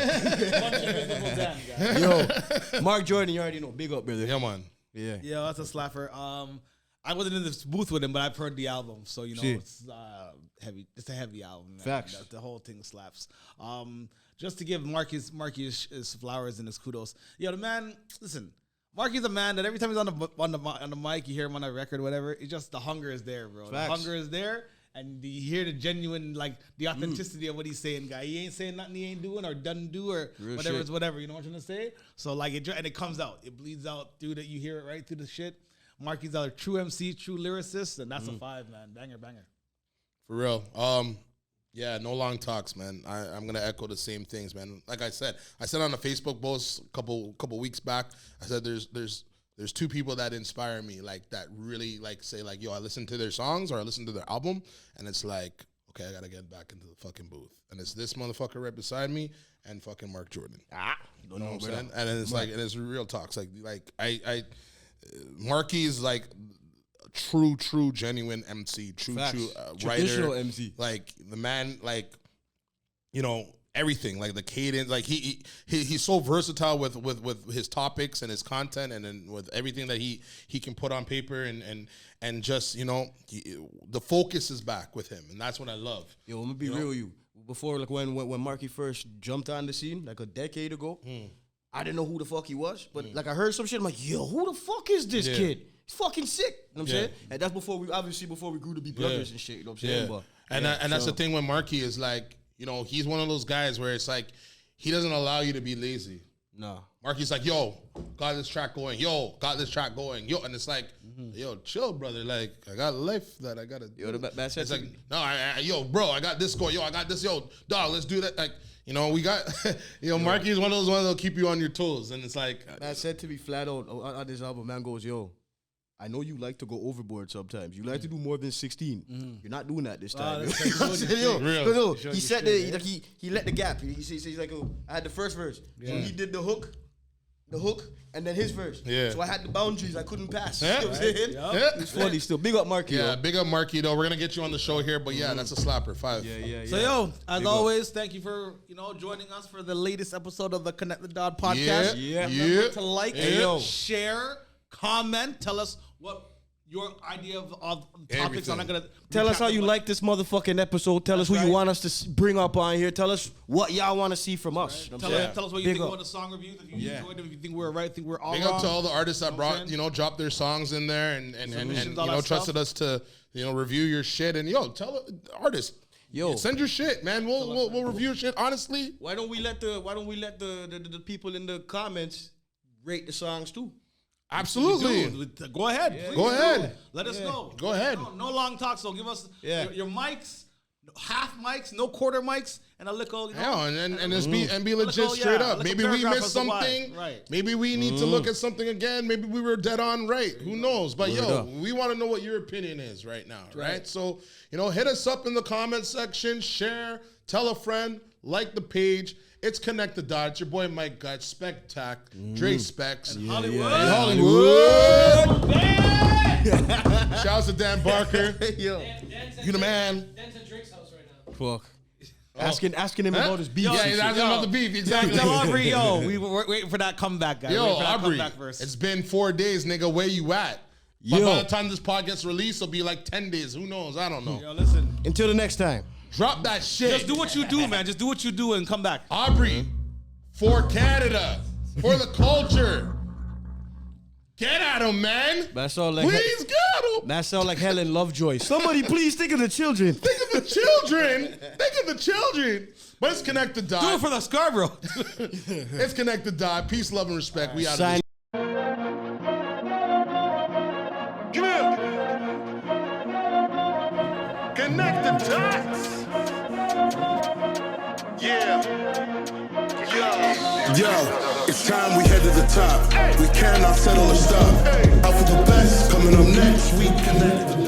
Yo, Mark Jordan, you already know. Big up, brother. Yeah, man. Yeah. Yeah, that's a slapper. I wasn't in this booth with him, but I've heard the album, so you know it's heavy. It's a heavy album. Man. Facts. The whole thing slaps. Just to give Marky his flowers and his kudos. Yo, the man. Listen, Marky's a man that every time he's on the mic, you hear him on a record, whatever. It's just the hunger is there, bro. Facts. The hunger is there. And you hear the genuine, like, the authenticity of what he's saying, guy. He ain't saying nothing he ain't doing or doesn't do or Real whatever shit. is whatever. You know what I'm trying to say? So, like, and it comes out. It bleeds out through that. You hear it right through the shit. Marky's a true MC, true lyricist, and that's a 5, man. Banger, banger. For real. Yeah, no long talks, man. I'm gonna echo the same things, man. Like I said on the Facebook post a couple weeks back, I said there's 2 people that inspire me, like that really like say like, yo, I listen to their songs or I listen to their album, and it's like, okay, I gotta get back into the fucking booth. And it's this motherfucker right beside me and fucking Mark Jordan. You know what I'm saying? And then it's like, and it's real talks. Like I Marky's like a true, genuine MC, true Traditional writer. MC. Like the man, like, you know, everything, like the cadence, like he's so versatile with his topics and his content, and then with everything that he can put on paper, and just, you know, the focus is back with him, and that's what I love. Yo, I'm gonna be real with you. Before, like when Marky first jumped on the scene, like a decade ago, I didn't know who the fuck he was, but like I heard some shit, I'm like, yo, who the fuck is this kid? He's fucking sick. You know what I'm saying? And that's before we grew to be brothers and shit. You know what I'm saying? But, and that's the thing with Marky is like, you know, he's one of those guys where it's like he doesn't allow you to be lazy. No. Marky's like, yo, got this track going. Yo, got this track going. Yo, and it's like, yo, chill, brother. Like, I got a life that I gotta do. Yo, the best it's like, no, yo, bro, I got this going. Yo, I got this. Yo, dog, let's do that. Like, you know, we got, you know, Marky is one of those ones that'll keep you on your toes. And it's like, man said to me flat out on this album, man goes, yo, I know you like to go overboard sometimes. You like to do more than 16. You're not doing that this time. He said that he let the gap. He's like, oh, I had the first verse. So he did the hook, and then his verse. Yeah. So I had the boundaries I couldn't pass. Yeah. You know what I'm saying? It's funny still. Big up Marky. Yeah, big up Marky, though. We're going to get you on the show here, but yeah, that's a slapper. 5. Yeah. So, yo, as always, thank you for, you know, joining us for the latest episode of the Connect the Dot podcast. Remember to like, share, comment, tell us what your idea of topics. I'm not gonna tell us how you like this motherfucking episode. Tell us who you want us to bring up on here. Tell us what y'all want to see from us. Tell us what you think about the song reviews. If you enjoyed them, if you think we're right, think we're all big wrong. up to all the artists that dropped their songs in there and you know, trusted us to, you know, review your shit. And yo, tell artists, send your shit, man. We'll review your shit. Honestly, why don't we let the people in the comments rate the songs too? Absolutely. Go ahead. Yeah. Go ahead. Let us know. Go ahead. No long talk. So give us your mics, half mics, no quarter mics, and a little, and be legit straight up. Maybe we missed something. Right. Maybe we need to look at something again. Maybe we were dead on right. Who knows? But we want to know what your opinion is right now, right? So, hit us up in the comment section, share, tell a friend, like the page. It's Connect the Dots. Your boy Mic Gutz, Dre Specz, And Hollywood. Shouts to Dan Barker. Yo. You the man. Dan's at Drake's house right now. Fuck. Asking him about his beef. Yeah, he's asking about the beef. Exactly. Tell Aubrey, we were waiting for that comeback, guys. Yo, Waiting for that Aubrey, comeback verse. it's been 4 days, nigga. Where you at? But by the time this pod gets released, it'll be like 10 days. Who knows? I don't know. Yo, listen. Until the next time. Drop that shit. Just do what you do, man. Just do what you do and come back. Aubrey, for Canada, for the culture. Get at him, man. That's all like Please get him. That sound like Helen Lovejoy. Somebody please think of the children. Think of the children. Think of the children. But it's Connect the Dot. Do it for the Scarborough. It's Connect the Dot. Peace, love, and respect. We out of Sign- this. Connect the dots. Yeah. Yo, it's time we head to the top. We cannot settle or stop. Out for the best, coming up next, we connect the dots.